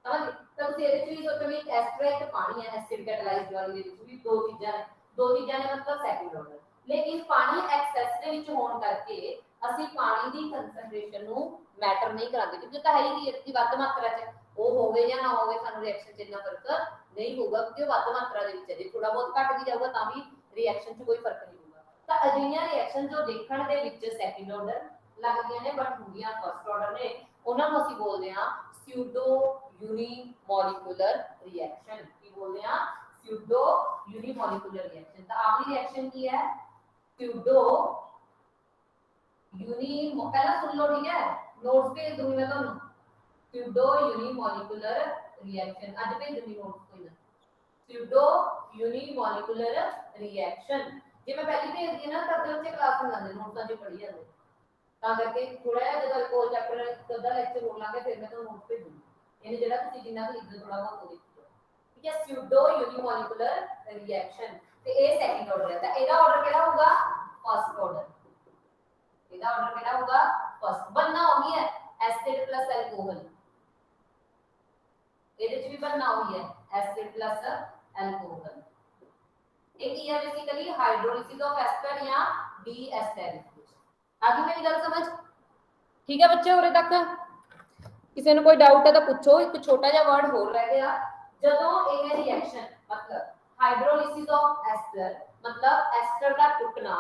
समझ? तो ਤੁਸੀਂ ਇਹਦੇ ਚ ਵੀ ਸੋਚੋ ਵੀ ਐਸਟਰ ਇੱਕ ਪਾਣੀ ਹੈ, ਐਸਿਡ ਕੈਟਾਲਾਈਜ਼ਡ ਵਾਲੀ ਦੇ ਵਿੱਚ ਵੀ ਦੋ ਚੀਜ਼ਾਂ ਨੇ, ਦੋ ਚੀਜ਼ਾਂ ਨੇ ਮਤਲਬ ਸੈਕੰਡ ਆਰਡਰ। ਲੇਕਿਨ ਪਾਣੀ ਐਕਸੈਸ ਦੇ ਵਿੱਚ ਹੋਣ ਕਰਕੇ ਅਸੀਂ ਪਾਣੀ ਦੀ ਕਨਸੈਂਟ੍ਰੇਸ਼ਨ ਨੂੰ ਮੈਟਰ ਨਹੀਂ ਕਰਾਂਗੇ ਕਿਉਂਕਿ ਤਾਂ ਹੈ ਹੀ ਦੀ ਵੱਧ ਮਾਤਰਾ ਚ, ਉਹ ਹੋਵੇ ਜਾਂ ਨਾ ਹੋਵੇ ਸਾਨੂੰ ਰਿਐਕਸ਼ਨ ਚ ਇੰਨਾ ਫਰਕ ਨਹੀਂ ਹੋਊਗਾ ਕਿਉਂਕਿ ਉਹ ਵੱਧ ਮਾਤਰਾ ਦੇ ਵਿੱਚ ਹੈ। ਜੇ ਥੋੜਾ ਬਹੁਤ ਘਟ ਵੀ ਜਾਊਗਾ ਤਾਂ ਵੀ ਰਿਐਕਸ਼ਨ ਚ ਕੋਈ ਫਰਕ ਨਹੀਂ ਹੋਊਗਾ। ਤਾਂ ਅਜਿਹੀਆਂ ਰਿਐਕਸ਼ਨ ਜੋ ਦੇਖਣ ਦੇ ਵਿੱਚ ਸੈਕੰਡ ਆਰਡਰ ਲੱਗਦੀਆਂ ਨੇ ਬਟ ਹੁੰਦੀਆਂ ਫਸਟ ਆਰਡਰ ਨੇ, ਉਹਨਾਂ ਨੂੰ ਅਸੀਂ ਬੋਲਦੇ ਹਾਂ pseudo unimolecular reaction। की बोलते हैं? pseudo unimolecular reaction। तो आखिरी रिएक्शन की है pseudo uni, पहला सुन लो ठीक है, नोट्स पे दूंगी मैं ਤੁਹਾਨੂੰ। pseudo unimolecular reaction आज पे दूंगी नोट्स पे ना। pseudo unimolecular reaction ਜੇ मैं पहली भेज दी ना तब बच्चे क्लास में आते नोट्स जो पढ़ी जाते, ਤਾਂ ਕਰਕੇ ਥੋੜਾ ਜਿਹਾ ਜਦੋਂ ਕੋਲ ਚੈਪਟਰ ਦਾ ਲੈਕਚਰ ਹੋਣ ਲੱਗੇ ਫਿਰ ਮੈਂ ਤੁਹਾਨੂੰ ਨੋਟ ਭੇਜੂੰਗੀ। ਇਹਨੇ ਜਿਹੜਾ ਤੁਸੀਂ ਜਿੰਨਾ ਵੀ ਲਿਖਦੇ ਥੋੜਾ ਬਹੁਤ ਉਹ ਲਿਖੋ। ਠੀਕ ਹੈ, pseudo unimolecular reaction ਤੇ ਇਹ ਸੈਕੰਡ ਆਰਡਰ ਹੈ। ਤਾਂ ਇਹਦਾ ਆਰਡਰ ਕਿਹੜਾ ਹੋਊਗਾ? First order. ਇਹਦਾ ਆਰਡਰ ਕਿਹੜਾ ਹੋਊਗਾ? ਫਸਟ। ਬਣਨਾ ਹੋਈ ਹੈ ਐਸਿਡ ਪਲੱਸ ਐਲਕੋਹਲ, ਇਹਦੇ ਚ ਵੀ ਬਣਨਾ ਹੋਈ ਹੈ ਐਸਿਡ ਪਲੱਸ ਐਲਕੋਹਲ। ਇਹ ਕੀ ਹੈ? ਬੇਸਿਕਲੀ ਹਾਈਡਰੋਲਿਸਿਸ ਆਫ ਐਸਟਰ ਜਾਂ ਡੀਐਸਟੈਰਿਫਿਕੇਸ਼ਨ। आगे मेरी गल समझ? ठीक है बच्चे, उरे तक किसी ने कोई डाउट है तो पूछो। एक छोटा जिहा वर्ड होर रह गया, जदों ये रिएक्शन मतलब हाइड्रोलिसिस ऑफ एस्टर मतलब एस्टर का टुटना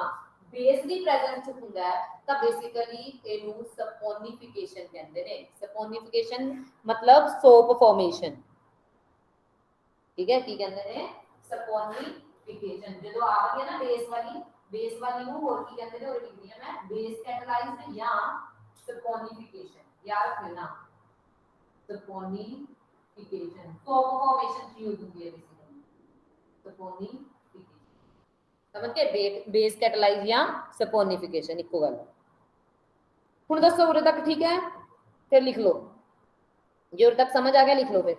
बेस दी प्रेजेंस च हुंदा है ਤਾਂ बेसिकली ਇਹਨੂੰ ਸਪੋਨੀਫਿਕੇਸ਼ਨ ਕਹਿੰਦੇ ਨੇ। ਸਪੋਨੀਫਿਕੇਸ਼ਨ मतलब सोप फॉर्मेशन। ठीक है, ਕੀ ਕਹਿੰਦੇ ਨੇ? ਸਪੋਨੀਫਿਕੇਸ਼ਨ। ਜਦੋਂ ਆ ਗਈ ਨਾ बेस वाली ਨੂੰ ਹੋਰ ਕੀ ਕਹਿੰਦੇ ਨੇ? ਉਹ ਲਿਖਦੀ ਹੈ ਮੈਂ बेस कैटालाइज्ड या सपोनिफिकेशन। याद रखना सपोनिफिकेशन फॉर्म फॉर्मेशन की यूज होती है बेसिकली सपोनिफिकेशन समझ के बेस कैटलाइज या सपोनिफिकेशन इको गल हुण दसो उरे तक ठीक है फिर लिख लो जो उरे तक समझ आ गया लिख लो फिर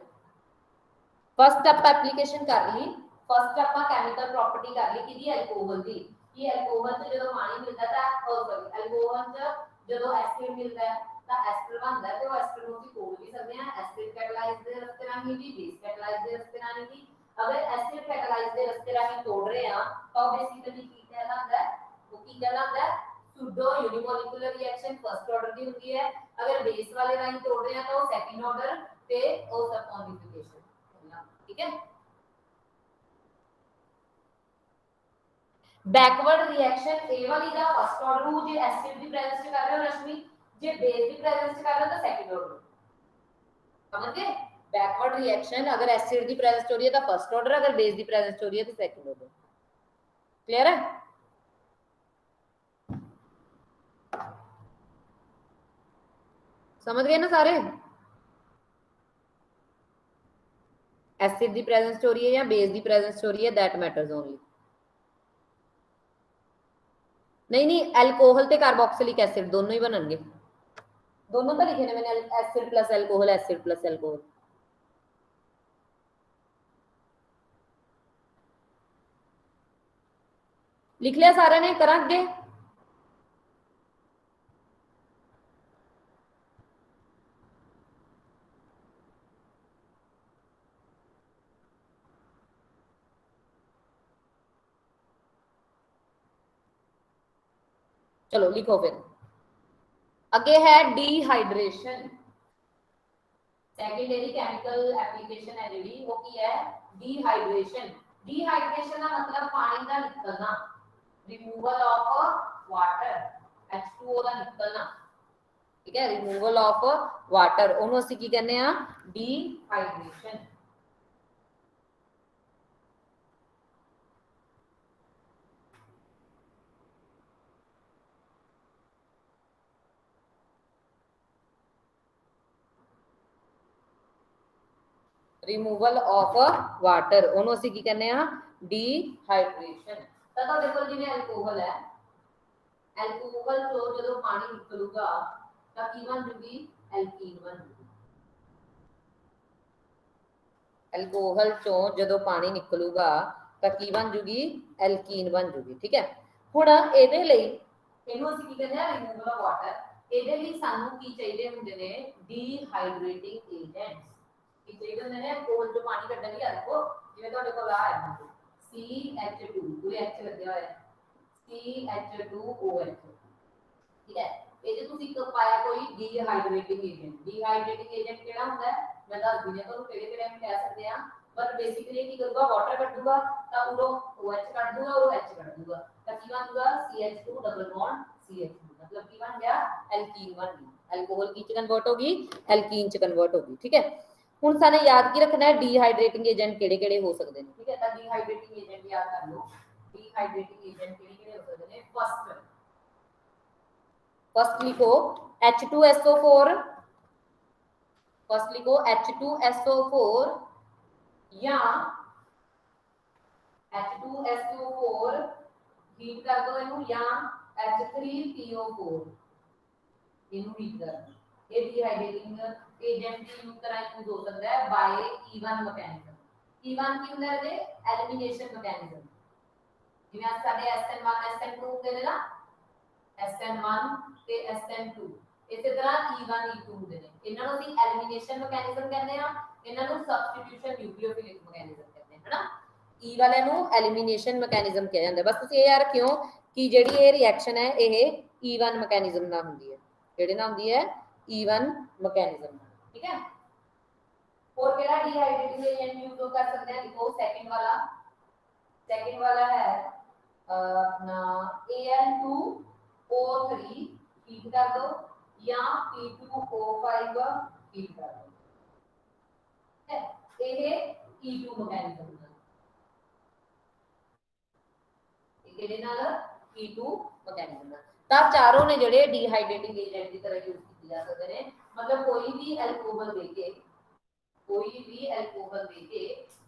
फर्स्ट आप एप्लीकेशन कर ली फर्स्ट आप केमिकल प्रॉपर्टी कर ली कि अल्कोहल दी कि अल्कोहल च जदों पानी मिलदा ता सॉरी अल्कोहल च जदों एसिड मिलदा है ता एस्टर बनदा है ते वो एस्टर ਨੂੰ ਅਸੀਂ ਤੋੜ ਵੀ ਸਕਦੇ ਹਾਂ एसिड कैटालाइज ਦੇ ਰਸਤੇ ਰਾਹੀਂ ਵੀ बेस कैटालाइज ਦੇ ਰਸਤੇ ਰਾਹੀਂ ਵੀ अगर एसिड कैटालाइज ਦੇ ਰਸਤੇ ਰਾਹੀਂ ਤੋੜ ਰਹੇ ਆ ਤਾਂ बेसिकली ਕੀ कहलाता है वो की कहलाता है pseudo unimolecular reaction first order की होती है अगर बेस वाले राही तोड़ रहे हैं तो वो सेकंड ऑर्डर पे और सपोनिफिकेशन ठीक है बैकवर्ड रिएक्शन ए वाली दा फर्स्ट ऑर्डर हो जे एसिड दी प्रेजेंस च कर रहे हो रश्मि जे बेस दी प्रेजेंस च कर रहे हो तो सेकंड ऑर्डर समझ गए बैकवर्ड रिएक्शन अगर एसिड दी प्रेजेंस हो रही है तो फर्स्ट ऑर्डर अगर बेस दी प्रेजेंस हो रही है तो सेकंड ऑर्डर क्लियर है समझ गए ना सारे एसिड दी प्रेजेंस हो रही है या बेस दी प्रेजेंस हो रही है दैट मैटर्स ओनली नहीं अल्कोहल ते कार्बोक्सिलिक एसिड दोनों ही बननगे दोनों तो लिखे ने मैंने एसिड प्लस अल्कोहल लिख लिया सारे ने करा अगे चलो लिखो फिर अगे है डिहाइड्रेशन सेकेंडरी केमिकल एप्लीकेशन है जी वो की है डिहाइड्रेशन डिहाइड्रेशन का मतलब पानी का निकलना रिमूवल ऑफ वाटर H2O का निकलना ठीक है रिमूवल ऑफ वाटर ओनू ਅਸੀਂ ਕੀ ਕਹਿੰਦੇ ਆ डिहाइड्रेशन रिमूवल ऑफ वाटर ओनू ਅਸੀਂ ਕੀ ਕਹਿੰਦੇ ਆ डिहाइड्रेशन ਤਾਂ ਤੁਹਾਡੇ ਕੋਲ ਜਿਵੇਂ ਅਲਕੋਹਲ ਹੈ अल्कोहल तो जो पानी निकलूगा तकरीबन जूगी एल्कीन बन जूगी अल्कोहल चो जो पानी निकलूगा तकरीबन जूगी एल्कीन बन जूगी ठीक है हुण ਇਹਦੇ ਲਈ ਇਹਨੂੰ ਅਸੀਂ ਕੀ ਕਹਿੰਦੇ ਆ ਰਿਮੂਵਲ ਆਫ ਵਾਟਰ ਇਹਦੇ ਲਈ ਸਾਨੂੰ ਕੀ ਚਾਹੀਦੇ ਹੁੰਦੇ ਨੇ ਡੀਹਾਈਡਰੇਟਿੰਗ ਏਜੰਟਸ ਕੀ ਚਾਹੀਦੇ ਹੁੰਦੇ ਨੇ ਅਲਕੋਹਲ ਚੋਂ ਪਾਣੀ ਕੱਢਣ ਲਈ ਦੇਖੋ ਜਿਵੇਂ ਤੁਹਾਡੇ ਕੋਲ ਆ ਹੈ CH2 ਪੂਰੇ H ਲੱਗਿਆ ਹੋਇਆ ਹੈ CH2OH ठीक है ये जो ਤੁਸੀਂ ਪਾਇਆ ਕੋਈ ਡੀਹਾਈਡਰੇਟਿੰਗ ਏਜੰਟ ਕਿਹੜਾ ਹੁੰਦਾ ਹੈ ਮੈਂ ਦੱਸ ਦਿੰਦੀ ਹਾਂ ਤੁਹਾਨੂੰ ਕਿਹੜੇ ਕਿਹੜੇ हम ਕਹਿ ਸਕਦੇ ਆ ਪਰ ਬੇਸਿਕਲੀ ਕੀ ਕਰੂਗਾ ਵਾਟਰ ਕੱਢੂਗਾ ਤਾਂ ਉਦੋਂ OH ਕੱਢ ਦੂਗਾ और H ਕੱਢ ਦੂਗਾ ਤਾਂ ਕੀ ਬਣ ਦੂਗਾ CH2 ਡਬਲ ਬੌਂਡ CH2 मतलब ਕੀ ਬਣ ਗਿਆ ਐਲਕੀਨ ਬਣ ਗਈ ਅਲਕੋਹਲ ਕੀ ਚ ਕਨਵਰਟ ਹੋਗੀ ਐਲਕੀਨ ਚ ਕਨਵਰਟ ਹੋਗੀ ਠੀਕ ਹੈ ਹੁਣ ਸਾਨੂੰ ਯਾਦ ਕੀ ਰੱਖਣਾ ਹੈ ਡੀਹਾਈਡਰੇਟਿੰਗ ਏਜੰਟ ਕਿਹੜੇ ਕਿਹੜੇ ਹੋ ਸਕਦੇ ਨੇ ਠੀਕ ਹੈ ਤਾਂ ਡੀਹਾਈਡਰੇਟਿੰਗ ਏਜੰਟ ਯਾਦ ਕਰ ਲਓ ਡੀहाइड्रेटिंग एजेंट किहड़े हो सकते हैं फर्स्ट लिखो H2SO4 फर्स्ट लिखो H2SO4 या H2SO4 हीट कर दो इनू या H3PO4 इनू हीट कर दो ये डिहाइड्रेटिंग एजेंट की तरह यूज हो सकता है बाय E1 मैकेनिज्म E1 की अंदर है एलिमिनेशन मैकेनिज्म जिवें साडे SN1 SN2 ਹੁੰਦੇ ਨੇ ਨਾ SN1 ਤੇ SN2 ਇਸੇ ਤਰ੍ਹਾਂ E1 E2 ਹੁੰਦੇ ਨੇ ਇਹਨਾਂ ਨੂੰ ਅਸੀਂ ਐਲੀਮੀਨੇਸ਼ਨ ਮੈਕੈਨਿਜ਼ਮ ਕਹਿੰਦੇ ਆ ਇਹਨਾਂ ਨੂੰ ਸਬਸਟੀਟਿਊਸ਼ਨ ਨਿਊਕਲੀਓਫਿਲਿਕ ਮੈਕੈਨਿਜ਼ਮ ਕਹਿੰਦੇ ਹਨ ਹਨਾ E ਵਾਲੇ ਨੂੰ ਐਲੀਮੀਨੇਸ਼ਨ ਮੈਕੈਨਿਜ਼ਮ ਕਿਹਾ ਜਾਂਦਾ ਬਸ ਤੁਸੀਂ ਇਹ ਯਾਦ ਰੱਖਿਓ ਕਿ ਜਿਹੜੀ ਇਹ ਰਿਐਕਸ਼ਨ ਹੈ ਇਹ E1 ਮੈਕੈਨਿਜ਼ਮ ਨਾਲ ਹੁੰਦੀ ਹੈ ਜਿਹੜੇ ਨਾਲ ਹੁੰਦੀ ਹੈ E1 ਮੈਕੈਨਿਜ਼ਮ ਨਾਲ ਠੀਕ ਹੈ और केड़ा डिहाइड्रेटिंग एजेंट यूज कर सकते हैं देखो सेकंड वाला है अपना Al2O3 हीट कर दो या P2O5 हीट कर दो ये E2 मैकेनिज्म ਇਹਦੇ ਨਾਲ E2 ਮੈਕੈਨਿਜ਼ਮ ਤਾਂ ਚਾਰੋਂ ਨੇ ਜਿਹੜੇ ਡੀਹਾਈਡਰੇਟਿੰਗ ਏਜੰਟ ਦੀ ਤਰ੍ਹਾਂ ਯੂਜ਼ ਕੀਤੇ ਜਾ ਸਕਦੇ ਨੇ मतलब कोई भी एल्कोहल देके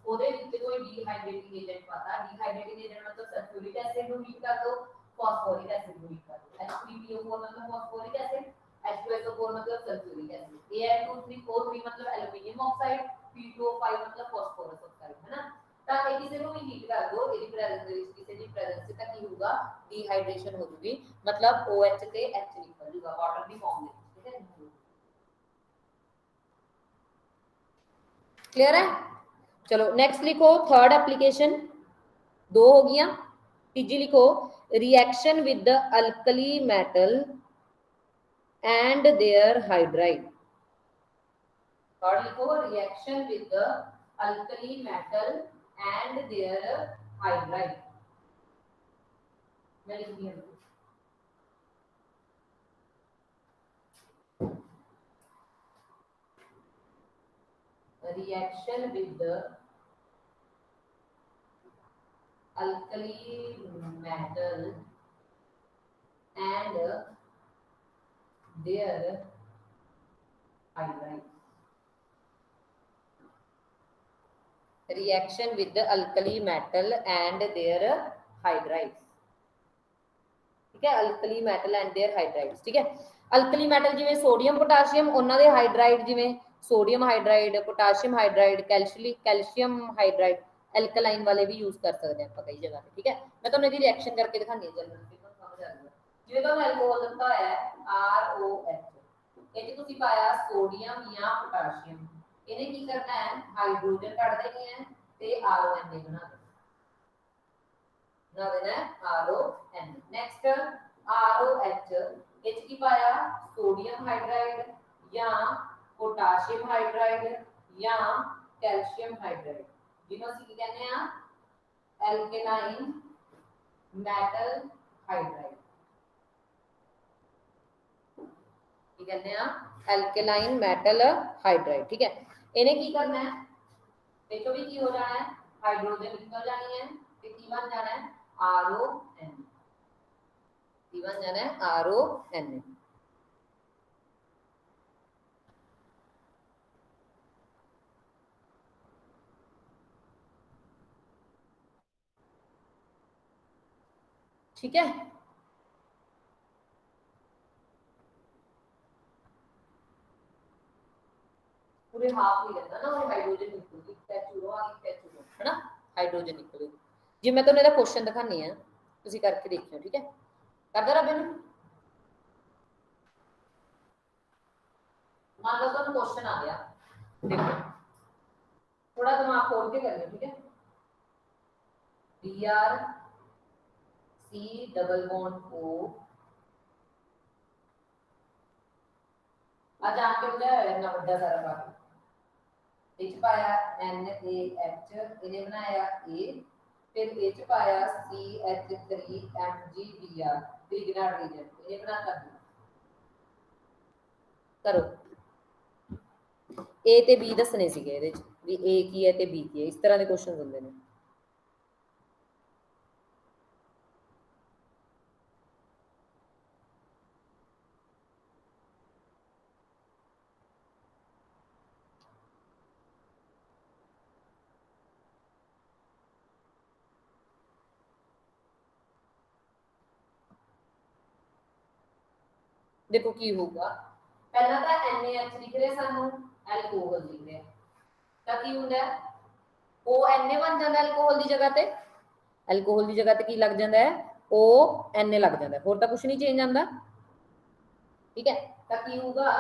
ਉਹਦੇ ਵਿੱਚ ਕੋਈ ਡੀਹਾਈड्रेटिंग एजेंट पाता ਡੀहाइड्रेटिंग एजेंट मतलब सल्फ्यूरिक एसिड ਨੂੰ ਹੀਟ ਕਰ ਦੋ ਫਾਸਫੋਰਿਕ ਐਸਿਡ ਨੂੰ ਹੀਟ ਕਰ ਦੋ H3PO4 मतलब ਫਾਸਫੋਰਿक एसिड H2SO4 मतलब सल्फ्यूरिक एसिड Al234 मतलब एल्यूमीनियम ऑक्साइड P2O5 मतलब फास्फोरस ऑक्साइड है ना ਤਾਂ ਇਹ ਕਿਸੇ ਨੂੰ ਵੀ ਹੀਟ ਕਰ ਦੋ ਇਹਦੀ ਪ੍ਰੈਜ਼ੈਂਸ ਦੇ ਵਿੱਚ ਕਿਸੇ ਦੀ ਪ੍ਰੈਜ਼ੈਂਸ ਤੇ ਤਾਂ ਕੀ ਹੋਊਗਾ ਡੀਹਾਈਡਰੇਸ਼ਨ ਹੋ ਜੂਗੀ मतलब OH ਤੇ H ਨਿਕਲ ਜੂਗਾ ਵਾਟਰ ਦੀ ਫਾਰਮ ਦੇ ਵਿੱਚ ਠੀਕ ਹੈ क्लियर है चलो नेक्स्ट लिखो थर्ड एप्लीकेशन दो हो गया तीजी लिखो reaction with the alkali metal and their hydride third लिखो reaction with the alkali metal and their hydride मैं लिख दिया reaction with the alkali metal and their hydrides reaction with the alkali metal and their hydrides ठीक है alkali metal and their hydrides ठीक है alkali metal जिवें sodium potassium उन्हां दे hydride जिवें sodium hydride potassium hydride calcium hydride alkaline वाले भी use कर सकते हैं कई जगह पे ठीक है मैं तुहानू इहदी रिएक्शन करके दिखानी है जल्दी समझ आ जाएगा जिवें तुहानू अल्कोहल दिता होया है ROH इहदे तुसीं पाया सोडियम या पोटाशियम इहने की करना है हाइड्रोजन कट देनी है ते RONA बना देना है RON नेक्स्ट ROH इच की पाया सोडियम हाइड्राइड या पोटाशियम हाइड्राइड या कैल्शियम हाइड्राइड जिन्हों ਅਸੀਂ ਕੀ ਕਹਿੰਦੇ ਆ एल्केलाइन मेटल हाइड्राइड ਕੀ ਕਹਿੰਦੇ ਆ एल्केलाइन मेटल हाइड्राइड ठीक है इन्हें की करना है देखो भी की हो जाना है हाइड्रोजन निकल जानी है तो की बन जाना है RON की बन जाना है RON ठीक है पूरे हाफ नहीं रहता ना वो हाइड्रोजन निकलूगी H2O आ गई H2O है ना हाइड्रोजन निकलूगी जी मैं ਤੁਹਾਨੂੰ ਇਹਦਾ क्वेश्चन ਦਿਖਾਣੀ ਆ ਤੁਸੀਂ ਕਰਕੇ ਦੇਖਿਓ ਠੀਕ ਹੈ ਕਰਦਾ ਰੱਬ ਨੂੰ मान लो ਤੁਹਾਨੂੰ क्वेश्चन आ गया देखो थोड़ा दिमाग खोल के करियो ठीक है Br C double bond O आज आपके बुझाया इतना बड़ा सारा बात इच पाया NaH इन्हें बनाया A फिर इच पाया CH3MgBr ट्रिग्राड रीजन इन्हें बना कर दिया करो A ਤੇ B ਦੱਸਣੇ ਸੀਗੇ ਇਹਦੇ ਚ ਵੀ A ਕੀ ਹੈ ਤੇ B ਕੀ ਹੈ ਇਸ ਤਰ੍ਹਾਂ ਦੇ ਕੁਐਸਚਨਸ ਹੁੰਦੇ ਨੇ देखो की होगा पहला ਤਾਂ NaH लिख रहे ਸਾਨੂੰ ਐਲਕੋਹਲ ਲਿਖ ਰਿਹਾ ਤਾਂ ਕੀ ਹੁੰਦਾ ਹੈ ONA ਬਣ ਜਾਂਦਾ ਐਲਕੋਹਲ ਦੀ ਜਗ੍ਹਾ ਤੇ ਐਲਕੋਹਲ ਦੀ ਜਗ੍ਹਾ ਤੇ ਕੀ ਲੱਗ ਜਾਂਦਾ ਹੈ ONA ਲੱਗ ਜਾਂਦਾ ਹੋਰ ਤਾਂ ਕੁਝ ਨਹੀਂ ਚੇਂਜ ਆਂਦਾ ਠੀਕ ਹੈ ਤਾਂ ਕੀ ਹੋਊਗਾ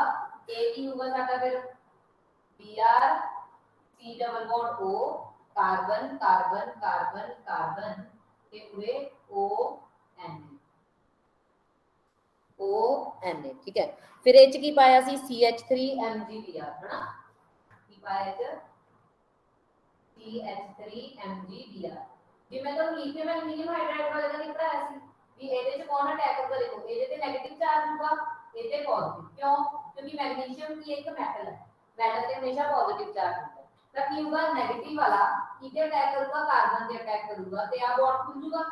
A ਕੀ ਹੋਊਗਾ ਸਾਡਾ ਫਿਰ Br C double bond O carbon carbon carbon carbon के पूरे ONA ONA ठीक है फिर एच की पाया सी CH3MgBr है ना की पाया CH3MgBr जी मैं तो लिथियम एल्यूमीनियम हाइड्राइड वाले का नहीं पढ़ाया सी भी ਇਹਦੇ ਚ ਕੌਣ ਅਟੈਕ ਕਰਦਾ ਦੇਖੋ ਇਹਦੇ ਤੇ 네ਗੇਟਿਵ ਚਾਰਜ ਹੋਊਗਾ ਇਹਦੇ ਪੋਜ਼ਿਟਿਵ ਕਿਉਂ ਕਿਉਂਕਿ ਮੈਗਨੀਸ਼ੀਅਮ ਕੀ ਇੱਕ ਮੈਟਲ ਹੈ ਮੈਟਲ ਤੇ ਹਮੇਸ਼ਾ ਪੋਜ਼ਿਟਿਵ ਚਾਰਜ ਹੁੰਦਾ ਹੈ ਤਾਂ ਕੀ ਹੋਊਗਾ 네ਗੇਟਿਵ ਵਾਲਾ ਕਿਤੇ ਅਟੈਕ ਕਰੂਗਾ ਕਾਰਬਨ ਤੇ ਅਟੈਕ ਕਰੂਗਾ ਤੇ ਆ ਬੌਂਡ ਖੁੱਲ ਜੂਗਾ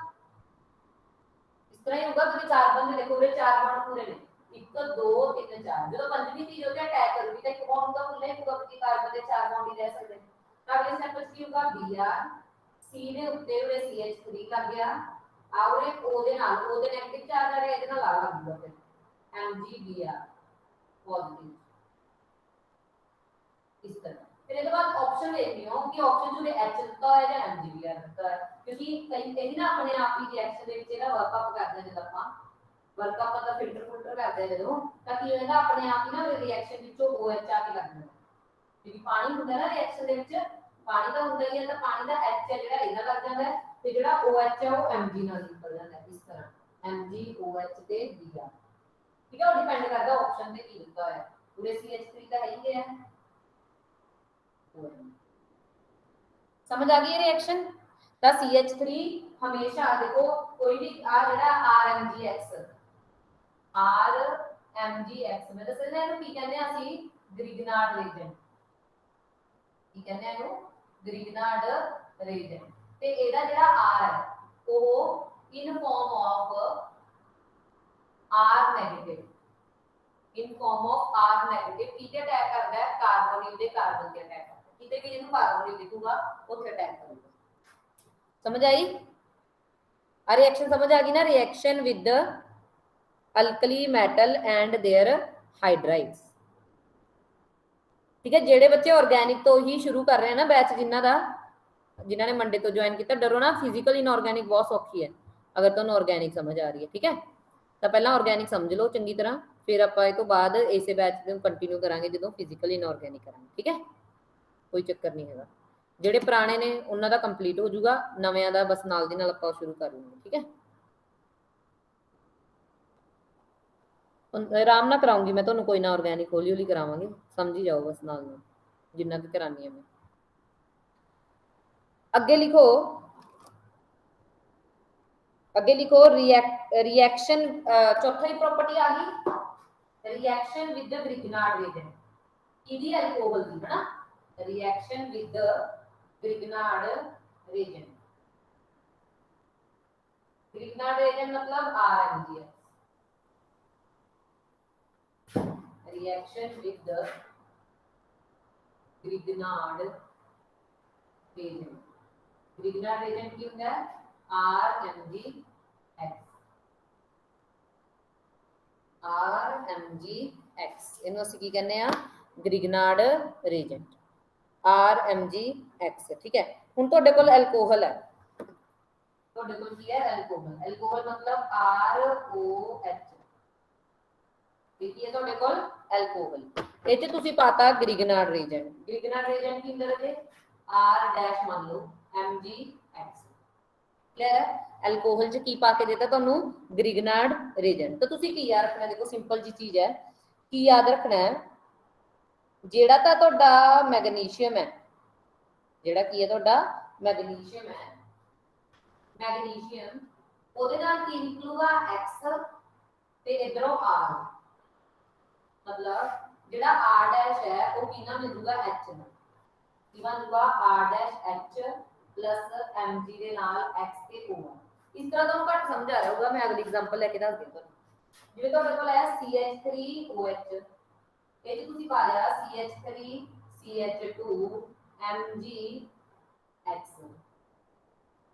इस तरह ही होगा क्योंकि चार बंद देखो रे चार बॉन्ड पूरे ने 1 2 3 4 जो पंजवीं चीज होती है अटैक करूगी तो एक बॉन्ड का खुला ही होगा कि कार्बन के 4 बॉन्ड ही रह सकते हैं। अगले स्टेप पे की होगा Br C ਦੇ ਉੱਤੇ ਉਹਦੇ CH3 ਲੱਗ ਗਿਆ ਆਉਰੇ ਉਹਦੇ ਨਾਲ ਉਹਦੇ 네ਗੇਟਿਵ ਚਾਰਜ ਆ ਰਿਹਾ ਇਹਦੇ ਨਾਲ ਆ ਲੱਗੂਗਾ ਫਿਰ MgBr पॉजिटिव इस तरह। फिर इसके बाद ऑप्शन देख लियो कि ऑप्शन जो H ਦਿੱਤਾ ਹੋਇਆ ਜਾਂ MgBr ਦਿੱਤਾ ਹੈ क्योंकि कई कई ना अपने आप ही रिएक्शन ਦੇ ਵਿੱਚ ਇਹਦਾ ਵਰਕਅਪ ਕਰਦੇ ਜਦ ਆਪਾਂ ਵਰਕਅਪ ਮਤਲਬ ਫਿਲਟਰ ਕਰਦੇ ਜਦੋਂ ਤਾਂ ਕੀ ਹੋਏਗਾ ਆਪਣੇ ਆਪ ਹੀ ਨਾ ਰਿਐਕਸ਼ਨ ਵਿੱਚੋਂ OH ਆ ਕੇ ਲੱਗਦਾ क्योंकि पानी ਹੁੰਦਾ ਨਾ ਰਿਐਕਸ਼ਨ ਦੇ ਵਿੱਚ पानी ਤਾਂ ਹੁੰਦਾ ਹੀ ਹੈ ਤਾਂ ਪਾਣੀ ਦਾ H ਹੈ ਜਿਹੜਾ ਇਹਨਾਂ ਲੱਗ ਜਾਂਦਾ ਹੈ ਤੇ ਜਿਹੜਾ OH ਹੈ ਉਹ Mg ਨਾਲ ਨਿਕਲ ਜਾਂਦਾ ਹੈ ਇਸ ਤਰ੍ਹਾਂ MgOH ਤੇ Br ठीक है। और डिपेंड करता है ऑप्शन में की लिखा है पूरे CH3 का है ही है समझ आ गई रिएक्शन दा CH3 हमेशा देखो कोई भी आ जड़ा RMgX मैं दसना है की कहने असि ग्रिगनार्ड रिएजेंट की कहने हैं ग्रिगनार्ड रिएजेंट ते एदा जड़ा R है वो in form of R negative in form of R negative किते अटैक करता है कार्बोनिल दे कार्बन के अटैक करता है किते भी जिसको कार्बोनिल लिखूंगा उसे अटैक करूंगा समझ आई आ रिएक्शन समझ आ गई ना reaction with alkali metal and their hydrides ठीक है। जेडे बच्चे ऑर्गेनिक तो ही शुरू कर रहे हैं ना बैच जिन्होंने मंडे तो ज्वाइन किया डरो ना फिजिकल इनऑर्गेनिक बहुत सौखी है अगर तुहानू ऑर्गेनिक समझ आ रही है ठीक है। तो पहला ऑर्गेनिक समझ लो चंगी तरह फिर आप इस तो बाद इसे बैच कंटिन्यू करांगे जो फिजिकल इनऑर्गेनिक करांगे ठीक है कोई चक्कर नहीं है ਜਿਹੜੇ ਪੁਰਾਣੇ ਨੇ ਉਹਨਾਂ ਦਾ ਕੰਪਲੀਟ ਹੋ ਜਾਊਗਾ ਨਵਿਆਂ ਦਾ ਬਸ ਨਾਲ ਦੀ ਨਾਲ ਆਪਾਂ ਸ਼ੁਰੂ ਕਰ ਲਵਾਂਗੇ ਠੀਕ ਹੈ। आराम ना कराऊंगी मैं ਤੁਹਾਨੂੰ ਕੋਈ ਨਾ ਆਰਗੈਨਿਕ ਹੌਲੀ ਹੌਲੀ ਕਰਾਵਾਂਗੇ ਸਮਝ ਹੀ ਜਾਓ ਬਸ ਨਾਲ ਨਾਲ ਜਿੰਨਾ ਕਿ ਕਰਾਨੀ ਹੈ मैं आगे लिखो रिएक्शन चौथा ही प्रॉपर्टी आ गई reaction with the Grignard reagent कीदी अल्कोहल दी है ना reaction with the Grignard reagent मतलब RMgS reaction with the Grignard reagent की होता है RMgX ਇਹਨੂੰ ਅਸੀਂ ਕੀ ਕਹਿੰਦੇ ਆ ਗ੍ਰਿਗਨਾਰਡ ਰੀਜੈਂਟ RMgX ਠੀਕ ਹੈ। ਹੁਣ ਤੁਹਾਡੇ ਕੋਲ ਐਲਕੋਹਲ ਹੈ ਤੁਹਾਡੇ ਕੋਲ ਕੀ ਹੈ ਐਲਕੋਹਲ मतलब ROH ਠੀਕ ਹੈ ਤੁਹਾਡੇ ਕੋਲ ਐਲਕੋਹਲ ਇਹ ਚ ਤੁਸੀਂ ਪਾਤਾ ਗ੍ਰਿਗਨਾਰਡ ਰੀਜੈਂਟ ਕੀ ਹੁੰਦਾ ਹੈ R' ਮੰਨ ਲਓ MgX क्लियर है अल्कोहल च की पा के देता तुहानू ग्रिगनार्ड रिएजेंट तो तुसी की याद रखना देखो सिंपल जी चीज है की याद रखना है जेड़ा ता तुहाडा मैग्नीशियम है जेड़ा की है तुहाडा मैग्नीशियम है मैग्नीशियम ओदे नाल की निकलूगा X ते इधरों R मतलब जेड़ा R' है वो की ना मिलूगा H नाल की बनूगा R' H प्लस Mg ਦੇ ਨਾਲ X ਤੇ O ਇਸ ਤਰ੍ਹਾਂ ਤੁਹਾਨੂੰ ਘੱਟ ਸਮਝ ਆ ਰਿਹਾ ਹੋਊਗਾ ਮੈਂ ਅਗਲੀ ਐਗਜ਼ਾਮਪਲ ਲੈ ਕੇ ਦੱਸ ਦਿੰਦਾ ਤੁਹਾਨੂੰ ਜਿਵੇਂ ਤੁਹਾਡੇ ਕੋਲ ਹੈ CH3OH ਇਹ ਜੇ ਤੁਸੀਂ ਪਾ ਲਿਆ CH3 CH2 MgX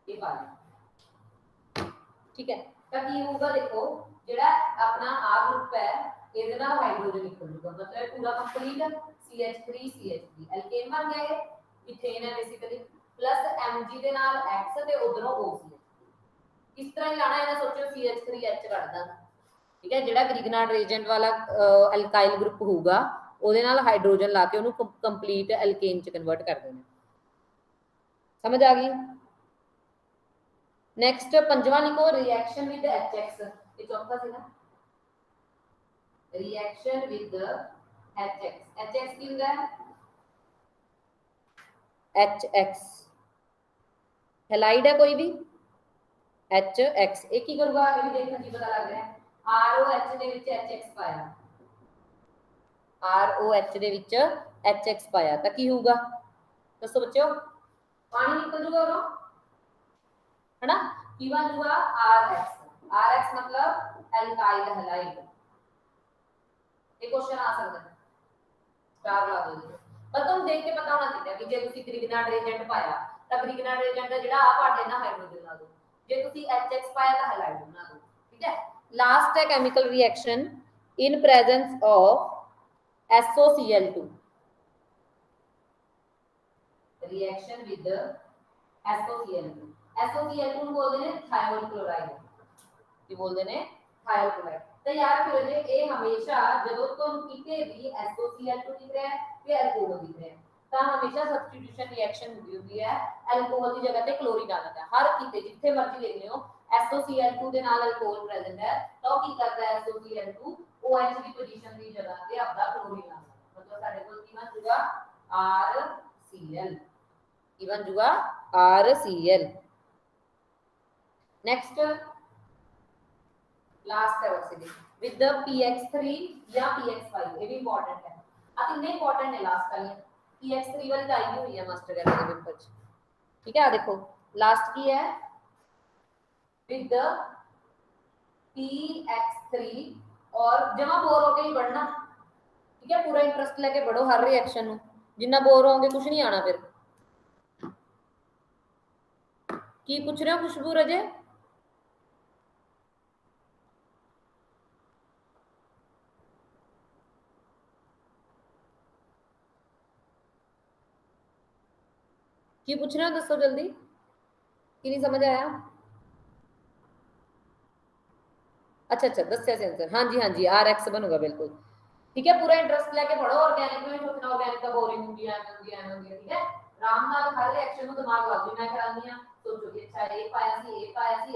ਇਹ ਪਾ ਲਿਆ ਠੀਕ ਹੈ ਤਾਂ ਕੀ ਹੋਊਗਾ ਦੇਖੋ ਜਿਹੜਾ ਆਪਣਾ ਆ ਗਰੁੱਪ ਹੈ ਇਹਦੇ ਨਾਲ ਹਾਈਡਰੋਜਨ ਨਿਕਲ ਜੂਗਾ मतलब पूरा कंप्लीट CH3 CH3 एल्केन बन गया ये इथेन है बेसिकली प्लस Mg ਦੇ ਨਾਲ X ਤੇ ਉਧਰੋਂ OCH ਇਸ ਤਰ੍ਹਾਂ ਹੀ ਲਾਣਾ ਇਹਨਾਂ ਸੋਚੋ CH3H ਕੱਢਦਾ ਠੀਕ ਹੈ ਜਿਹੜਾ ਗ੍ਰਿਗਨਾਰਡ ਰੀਜੈਂਟ ਵਾਲਾ ਅਲਕਾਈਲ ਗਰੁੱਪ ਹੋਊਗਾ ਉਹਦੇ ਨਾਲ ਹਾਈਡਰੋਜਨ ਲਾ ਕੇ ਉਹਨੂੰ ਕੰਪਲੀਟ ਐਲਕੇਨ ਚ ਕਨਵਰਟ ਕਰ ਦੇਣਾ ਸਮਝ ਆ ਗਈ नेक्स्ट पंजवां लिखो रिएक्शन विद HX ये चौथा ਸੀ ना रिएक्शन विद HX की ਹੁੰਦਾ है HX हेलाइड है कोई भी HX एक ही करूंगा ये भी देखना जी पता लग रहा है ROH ਦੇ ਵਿੱਚ HX ਪਾਇਆ ROH ਦੇ ਵਿੱਚ HX ਪਾਇਆ ਤਾਂ ਕੀ ਹੋਊਗਾ ਦੱਸੋ ਬੱਚਿਓ ਪਾਣੀ ਨਿਕਲ ਜੂਗਾ ਉਹ है ना की बन जूगा RX मतलब एल्काइल हैलाइड ये क्वेश्चन आ सकता है, स्टार ला दो। पर तुम देख के पता होना चाहिए कि जे तुसी ग्रिग्नार्ड रिएजेंट पाया ਤਾਂ ग्रिग्नार्ड रिएजेंट ਦਾ ਜਿਹੜਾ ਆ ਪਾर्ट ਲੈਣਾ हाइड्रोजन ला दो, जे तुसी HX पाया ਤਾਂ हैलाइड बना दो। ठीक है, लास्ट है chemical reaction in presence of SOCl2, reaction with SOCl2। SOCl2 ਨੂੰ ਬੋਲਦੇ ਨੇ ਥਾਇਓਲ ਕਲੋਰਾਈਡ, ਕੀ ਬੋਲਦੇ ਨੇ ਥਾਇਓਲ ਕਲੋਰਾਈਡ। ਤਾਂ ਯਾਦ ਰੱਖਿਓ ਜੇ ਇਹ ਹਮੇਸ਼ਾ ਜਦੋਂ ਤੁਹਾਨੂੰ ਕਿਤੇ ਵੀ SOCl2 ਦਿਖ ਰਿਹਾ ਹੈ ਤੇ ਅਲਕੋਹਲ ਦਿਖ ਰਿਹਾ ਹੈ ਤਾਂ ਹਮੇਸ਼ਾ ਸਬਸਟੀਟਿਊਸ਼ਨ ਰਿਐਕਸ਼ਨ ਹੁੰਦੀ ਹੈ, ਅਲਕੋਹਲ ਦੀ ਜਗ੍ਹਾ ਤੇ ਕਲੋਰੀਨ ਆ ਜਾਂਦਾ ਹੈ। ਹਰ ਕਿਤੇ ਜਿੱਥੇ ਮਰਜ਼ੀ ਦੇਖ ਲਿਓ SOCl2 ਦੇ ਨਾਲ ਅਲਕੋਹਲ ਪ੍ਰੈਜ਼ੈਂਟ ਹੈ ਤਾਂ ਉਹ ਕੀ ਕਰਦਾ ਹੈ SOCl2 OH ਦੀ ਪੋਜੀਸ਼ਨ ਦੀ ਜਗ੍ਹਾ ਤੇ ਆਪਦਾ ਕਲੋਰੀਨ ਲਾ ਦਿੰਦਾ, ਮਤਲਬ ਸਾਡੇ ਕੋਲ ਕੀ ਬਣ ਜੂਗਾ RCl, ਕੀ ਬਣ ਜੂਗਾ RCl। नेक्स्ट लास्ट है वैसे विद द px3 या px5, ये भी इंपॉर्टेंट है। अब इतने इंपॉर्टेंट है लास्ट वाली px3 वाली तो आई हुई है मास्टर के पेपर च। ठीक है, देखो लास्ट की है विद द px3 और जमा बोर होके ही पढ़ना। ठीक है, पूरा इंटरेस्ट लेके पढ़ो हर रिएक्शन नु, जिन्ना बोर होंगे कुछ नहीं आना। फिर की पूछ रहे हो खुशबू रजे? की पूछ रहे हो दसो जल्दी, की नहीं समझ आया? अच्छा अच्छा दसिया से आंसर, हाँ जी हाँ जी RX बनूगा बिल्कुल। ठीक है, पूरा इंटरेस्ट लेके पढ़ो। ऑर्गेनिक में सोचना ऑर्गेनिक का बोरिंग होगी एम होगी एम होगी। ठीक है, आराम नाल हर रिएक्शन ਨੂੰ दिमाग ਲਾ ਦਿਓ। मैं करानी है सोचो कि अच्छा ए पाया सी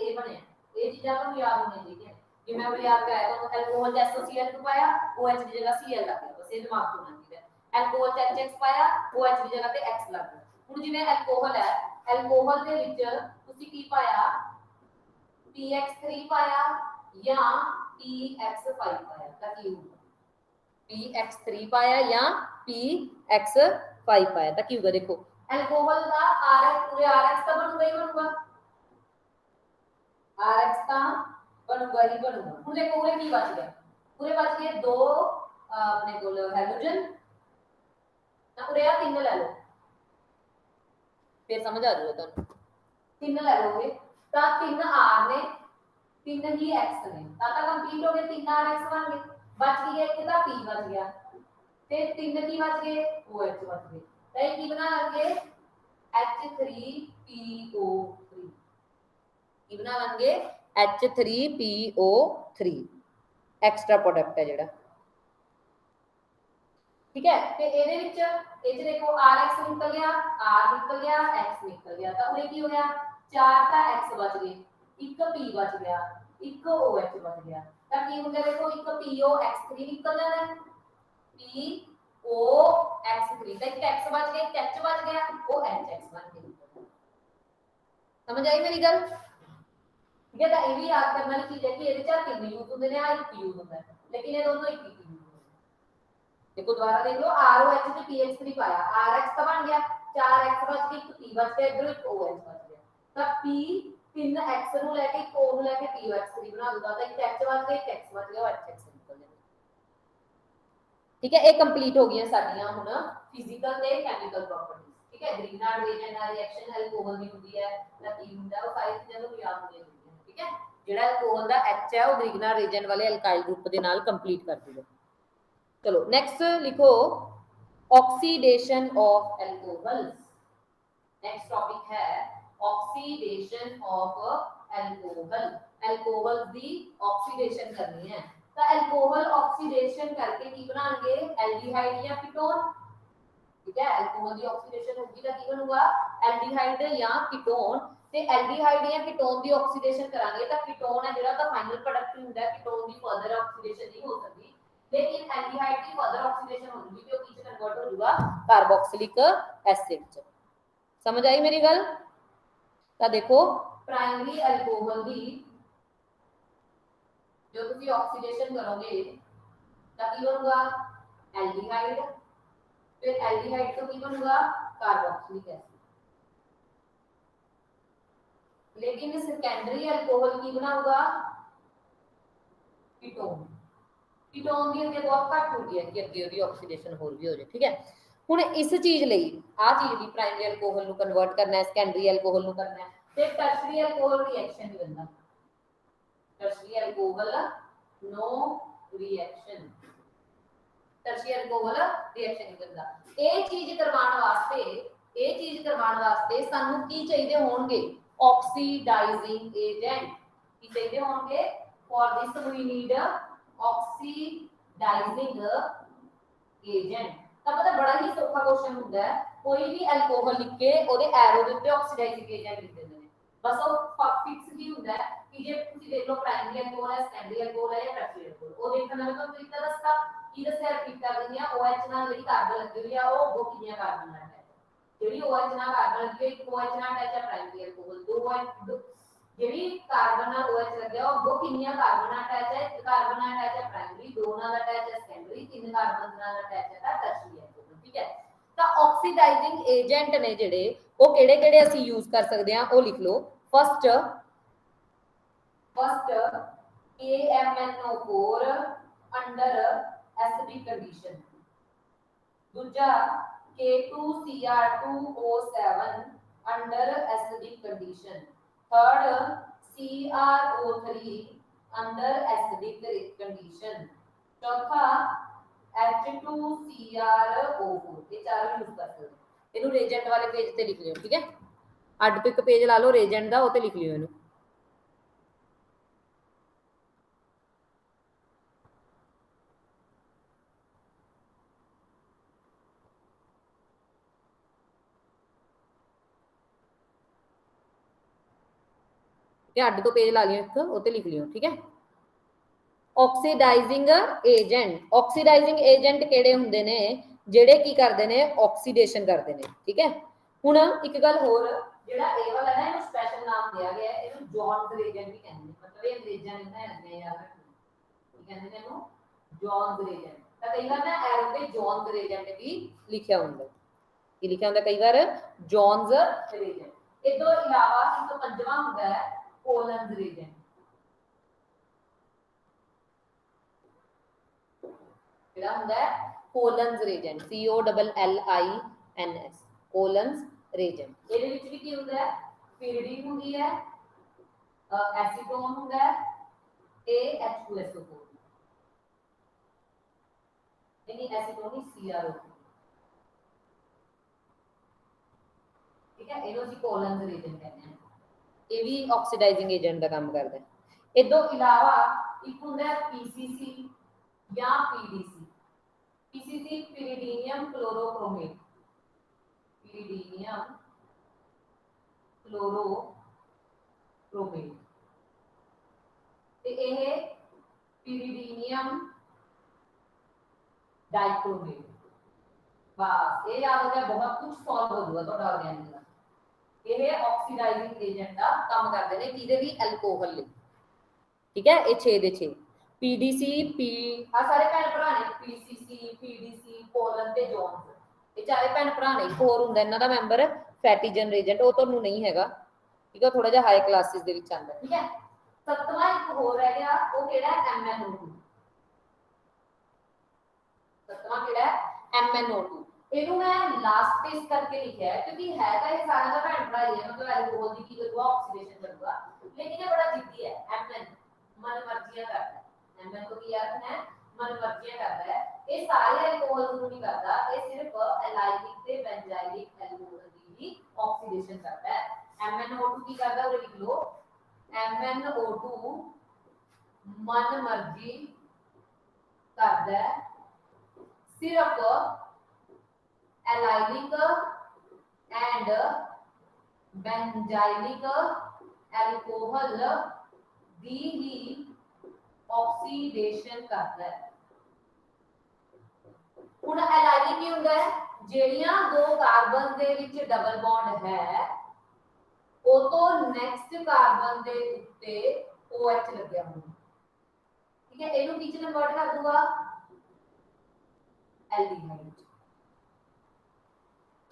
ए बने, ये चीजें तो याद होनी चाहिए। कि मैं याद कराया तो अल्कोहल SOCl2 पाया OH की जगह Cl लग गया, बस ये दिमाग में होना चाहिए। अल्कोहल HX पाया OH की जगह पे X लग गया। ਹੁਣ ਜਿਵੇਂ ਅਲਕੋਹਲ ਹੈ, ਅਲਕੋਹਲ ਦੇ ਵਿੱਚ ਤੁਸੀਂ ਕੀ ਪਾਇਆ px3 ਪਾਇਆ ਜਾਂ px5 ਪਾਇਆ ਤਾਂ ਕੀ ਹੋਊਗਾ px3 पाया या px5 पाया तो की होगा। देखो अल्कोहल का RX पूरे RX का बनूगा ही बनूगा, RX का बनूगा ही बनूगा। पूरे पूरे की बच गया, पूरे बच गए दो अपने को हाइड्रोजन ना, पूरे यार तीन ले लो फिर समझ आ जाएगा तुम। तीन ले लोगे तो तीन R ने तीन ही X ने ताता कंप्लीट हो गए, तीन RX बन गए। बच गया एक का P बच गया ते तीन की बच गए OH बच गए। तो ये की बना लगे H3PO3, की बना लगे H3PO3 एक्स्ट्रा प्रोडक्ट है जेड़ा। ठीक है, ते ਇਹਦੇ ਵਿੱਚ ਇਹ ਚ ਦੇਖੋ RX ਨਿਕਲ ਗਿਆ, R ਨਿਕਲ ਗਿਆ, X ਨਿਕਲ ਗਿਆ ਤਾਂ ਉਹਨੇ ਕੀ ਹੋ ਗਿਆ ਚਾਰ ਤਾਂ X ਬਚ ਗਏ, ਇੱਕ P ਬਚ ਗਿਆ, ਇੱਕ OH ਬਚ ਗਿਆ ਤਾਂ ਕੀ ਹੋ ਗਿਆ ਦੇਖੋ ਇੱਕ POX3 ਨਿਕਲ ਜਾਣਾ ਹੈ, POX3 ਤਾਂ ਇੱਕ X ਬਚ ਗਿਆ, ਇੱਕ H ਬਚ ਗਿਆ, ਉਹ HX ਬਣ ਕੇ ਨਿਕਲ। ਸਮਝ ਆਈ ਮੇਰੀ ਗੱਲ? ठीक है, तो ये भी याद करने वाली चीज है कि ਇਹਦੇ ਚ तीन यूज ਹੁੰਦੇ ਨੇ, ਆ ਇੱਕ यूज ਹੁੰਦਾ है, लेकिन ये दोनों एक ही यूज। देखो दोबारा देख लो ROH से px3 पाया, RX का बन गया 4x बच गई, एक P बच गया, इधर एक OH बच गया तब P 3x ਨੂੰ ਲੈ ਕੇ ਇੱਕ O ਨੂੰ ਲੈ ਕੇ POX3 बना दूंगा तो एक H बच गया, एक X बच गया और HX निकल जाएगा। ठीक है, ये कंप्लीट हो गई साडियां हुन फिजिकल ते केमिकल प्रॉपर्टीज। ठीक है, ग्रीनहार्ड रिएजेंट ਨਾਲ ਰਿਐਕਸ਼ਨ ਅਲਕੋਹਲ ਦੀ ਹੁੰਦੀ ਹੈ ਤਾਂ ਕੀ ਹੁੰਦਾ ਉਹ ਸਾਰੀ ਚੀਜ਼ਾਂ ਨੂੰ ਯਾਦ ਹੋਣੀ ਚਾਹੀਦੀਆਂ। ਠੀਕ ਹੈ, ਜਿਹੜਾ ਅਲਕੋਹਲ ਦਾ H ਹੈ ਉਹ ग्रीनहार्ड ਰਿਐजेंट ਵਾਲੇ ਅਲਕਾਈਲ ਗਰੁੱਪ ਦੇ ਨਾਲ ਕੰਪਲੀਟ ਕਰ ਦੂਗਾ। चलो नेक्स्ट लिखो oxidation of alcohols. Next topic है ऑक्सीडेशन ऑफ एल्कोहल। एल्कोहल दी ऑक्सीडेशन करनी है तो एल्कोहल ऑक्सीडेशन करके की बनाएंगे एल्डिहाइड या कीटोन। ठीक है, एल्कोहल दी ऑक्सीडेशन होगी तो की बनूगा एल्डिहाइड या कीटोन ते एल्डिहाइड या कीटोन दी ऑक्सीडेशन करांगे तो कीटोन है जेड़ा दा फाइनल प्रोडक्ट हुंदा है, कीटोन दी फर्दर ऑक्सीडेशन नहीं हो सकती लेकिन एल्डिहाइड की फर्दर ऑक्सीडेशन हो जाएगी तो किस कन्वर्ट हो जाएगा कार्बोक्सिलिक एसिड च। समझ आई मेरी गल? तो देखो प्राइमरी अल्कोहल दी जो तुसी ऑक्सीडेशन करोगे तो की बनूगा एल्डिहाइड, फिर एल्डिहाइड तो की बनूगा कार्बोक्सिलिक एसिड। लेकिन सेकेंडरी अल्कोहल की बनाऊंगा कीटोन। कीटोन की अगे बहुत घट होती है कि अगे उसकी ऑक्सीडेशन होर भी हो जाए। ठीक है, हुण इस चीज लई आ चीज भी प्राइमरी अल्कोहल नूं कन्वर्ट करना है, सैकेंडरी अल्कोहल नूं करना है, ते टर्शरी अल्कोहल रिएक्शन नहीं करना। Tertiary alcohol no reaction, tertiary alcohol reaction नहीं करता। ये चीज करवाने वास्ते, ये चीज करवाने वास्ते सानू की चाहिए होंगे, ऑक्सीडाइजिंग एजेंट की चाहिए होंगे। For this we need oxidizing agent. तो मतलब बड़ा ही सौखा क्वेश्चन होता है, कोई भी अल्कोहल लिख के ओदे एरो दे उत्ते ऑक्सीडाइजिंग एजेंट लिख देंगे, बस वो फिक्स ही होता है कि जे तुसी देख लो प्राइमरी अल्कोहल है, सेकेंडरी अल्कोहल है या टर्शियरी अल्कोहल, वो देखने में तो तरीका दसता की दसया रिपीट कर देंगे। OH नाल जेडी कार्बन लगी हुई है वो कितनी कार्बन है, जेडी OH नाल कार्बन लगी हुई है, OH नाल अटैच है प्राइमरी अल्कोहल, दो OH जेडी कार्बन नाल OH लगे वो कितनी कार्बन अटैच है, एक कार्बन अटैच है प्राइमरी, दो नाल अटैच है सेकेंडरी, तीन कार्बन नाल अटैच है टर्शियरी अल्कोहल। ठीक है, तो ऑक्सीडाइजिंग एजेंट ने जेडे वो केड़े-केड़े ਅਸੀਂ यूज कर सकते हैं वो लिख लो। First KMnO4 under acidic condition, दूसरा K2Cr2O7 under acidic condition, third CrO3 under acidic condition, चौथा H2CrO4। ये चारों यूज कर सकते हो। इनू रेजेंट वाले पेज ते लिख लियो। ठीक है, अड तो एक पेज ला लो रेजेंट दा, ओते लिख लियो इनू। अड तो पेज ला लियो एक, ओते लिख लियो। ठीक है, ऑक्सीडाइजिंग एजेंट, ऑक्सीडाइजिंग एजेंट केड़े हुंदे ने जेड़े की करदे ने ऑक्सीडेशन करदे ने। ठीक है, हुण एक गल होर, जेड़ा ए वाला है इनू स्पेशल नाम दिया गया है, इनू जॉन्स एजेंट भी कहंदे ने, मतलब ये अंग्रेजां ने बनाया है यार, की कहंदे ने इनू जॉन्स एजेंट। ਤਾਂ कई बार ना एरो पे जॉन्स एजेंट भी लिखिया हुंदा, की लिखिया हुंदा कई बार जॉन्स एजेंट। इस तो इलावा एक पंजवां हुंदा है कोलन्स एजेंट। ਜਿਹੜਾ ਹੁੰਦਾ ਹੈ ਕੋਲਨਸ ਰੀਜੈਂਟ, COLLINS, ਕੋਲਨਸ ਰੀਜੈਂਟ। ਇਹਦੇ ਵਿੱਚ ਵੀ ਕੀ ਹੁੰਦਾ ਹੈ, ਪਿਰਿਡੀਨ ਹੁੰਦੀ ਹੈ, ਐਸੀਟੋਨ ਹੁੰਦਾ ਹੈ ਤੇ H2SO4, ਨਹੀਂ ਐਸੀਟੋਨ ਨਹੀਂ CrO। ਠੀਕ ਹੈ, ਇਹਨੂੰ ਅਸੀਂ ਕੋਲਨਸ ਰੀਜੈਂਟ ਕਹਿੰਦੇ ਹਾਂ। ਇਹ ਵੀ ਆਕਸੀਡਾਈਜ਼ਿੰਗ ਏਜੰਟ ਦਾ ਕੰਮ ਕਰਦਾ ਹੈ। ਇਹ ਤੋਂ ਇਲਾਵਾ ਇੱਕ ਹੁੰਦਾ ਹੈ PCC या PDC। PCC pyridinium chlorochromate, pyridinium chlorochromate ਤੇ ਇਹ pyridinium dichromate। बस ये याद हो गया, बहुत कुछ सॉल्व हो जाएगा ਤੁਹਾਡਾ ਆਰਗੈਨਿਕ ਦਾ। ਇਹ ਆਕਸੀਡਾਈਜ਼ਿੰਗ ਏਜੰਟ ਦਾ ਕੰਮ ਕਰਦੇ ਨੇ ਕਿਹਦੇ ਵੀ ਅਲਕੋਹਲ ਲਈ। ठीक है, ये 6 ਦੇ 6 PDC P ਆ ਸਾਰੇ ਭੈਣ ਭਰਾ ਨੇ, PCC PDC ਕੋਲਨ ਤੇ ਜੋਨਸ, ਇਹ ਚਾਰੇ ਭੈਣ ਭਰਾ ਨੇ। ਇੱਕ ਹੋਰ ਹੁੰਦਾ ਇਹਨਾਂ ਦਾ ਮੈਂਬਰ ਫੈਟੀਜਨ ਏਜੰਟ, ਉਹ ਤੁਹਾਨੂੰ ਨਹੀਂ ਹੈਗਾ। ਠੀਕ ਹੈ, ਥੋੜਾ ਜਿਹਾ ਹਾਈ ਕਲਾਸਿਸ ਦੇ ਵਿੱਚ ਆਉਂਦਾ। ਠੀਕ ਹੈ, ਸੱਤਵਾਂ ਇੱਕ ਹੋਰ ਰਹਿ ਗਿਆ, ਉਹ ਕਿਹੜਾ MnO2। ਸੱਤਵਾਂ ਕਿਹੜਾ MnO2। ਇਹਨੂੰ ਮੈਂ ਲਾਸਟ ਪੇਸ ਕਰਕੇ ਲਿਖਿਆ ਹੈ ਕਿਉਂਕਿ ਹੈ ਤਾਂ ਇਹ ਸਾਰਿਆਂ ਦਾ ਭੈਣ ਭਰਾ ਹੀ ਹੈ, मतलब अल्कोहल ਦੀ ਕੀ ਕਰੂਗਾ, ਆਕਸੀਡੇਸ਼ਨ ਕਰੂਗਾ, लेकिन ये बड़ा जिद्दी है। Mn मन मर्जियां करता है, Mn को क्या रखना है, मन मर्जियां करता है। ये सारे अल्कोहल को नहीं करता, ये सिर्फ एलाइलिक ते बेंजाइलिक अल्कोहल की ही ऑक्सीडेशन करता है। MnO2 की करता है, लिख लो MnO2 मन मर्जी करता है, सिर्फ allylic and benzylic alcohol the he oxidation करता है। ਹੁਣ एलाइलिक ਕੀ ਹੁੰਦਾ ਹੈ, ਜਿਹੜੀਆਂ ਦੋ ਕਾਰਬਨ ਦੇ ਵਿੱਚ ਡਬਲ ਬੌਂਡ ਹੈ ਉਹ ਤੋਂ ਨੈਕਸਟ ਕਾਰਬਨ ਦੇ ਉੱਤੇ OH ਲੱਗਿਆ ਹੁੰਦਾ। ਠੀਕ ਹੈ, ਇਹਨੂੰ ਕਿਹਦੇ ਨਾਲ ਕਨਵਰਟ ਕਰ ਦੂਗਾ, ਐਲਡੀਹਾਈਡ।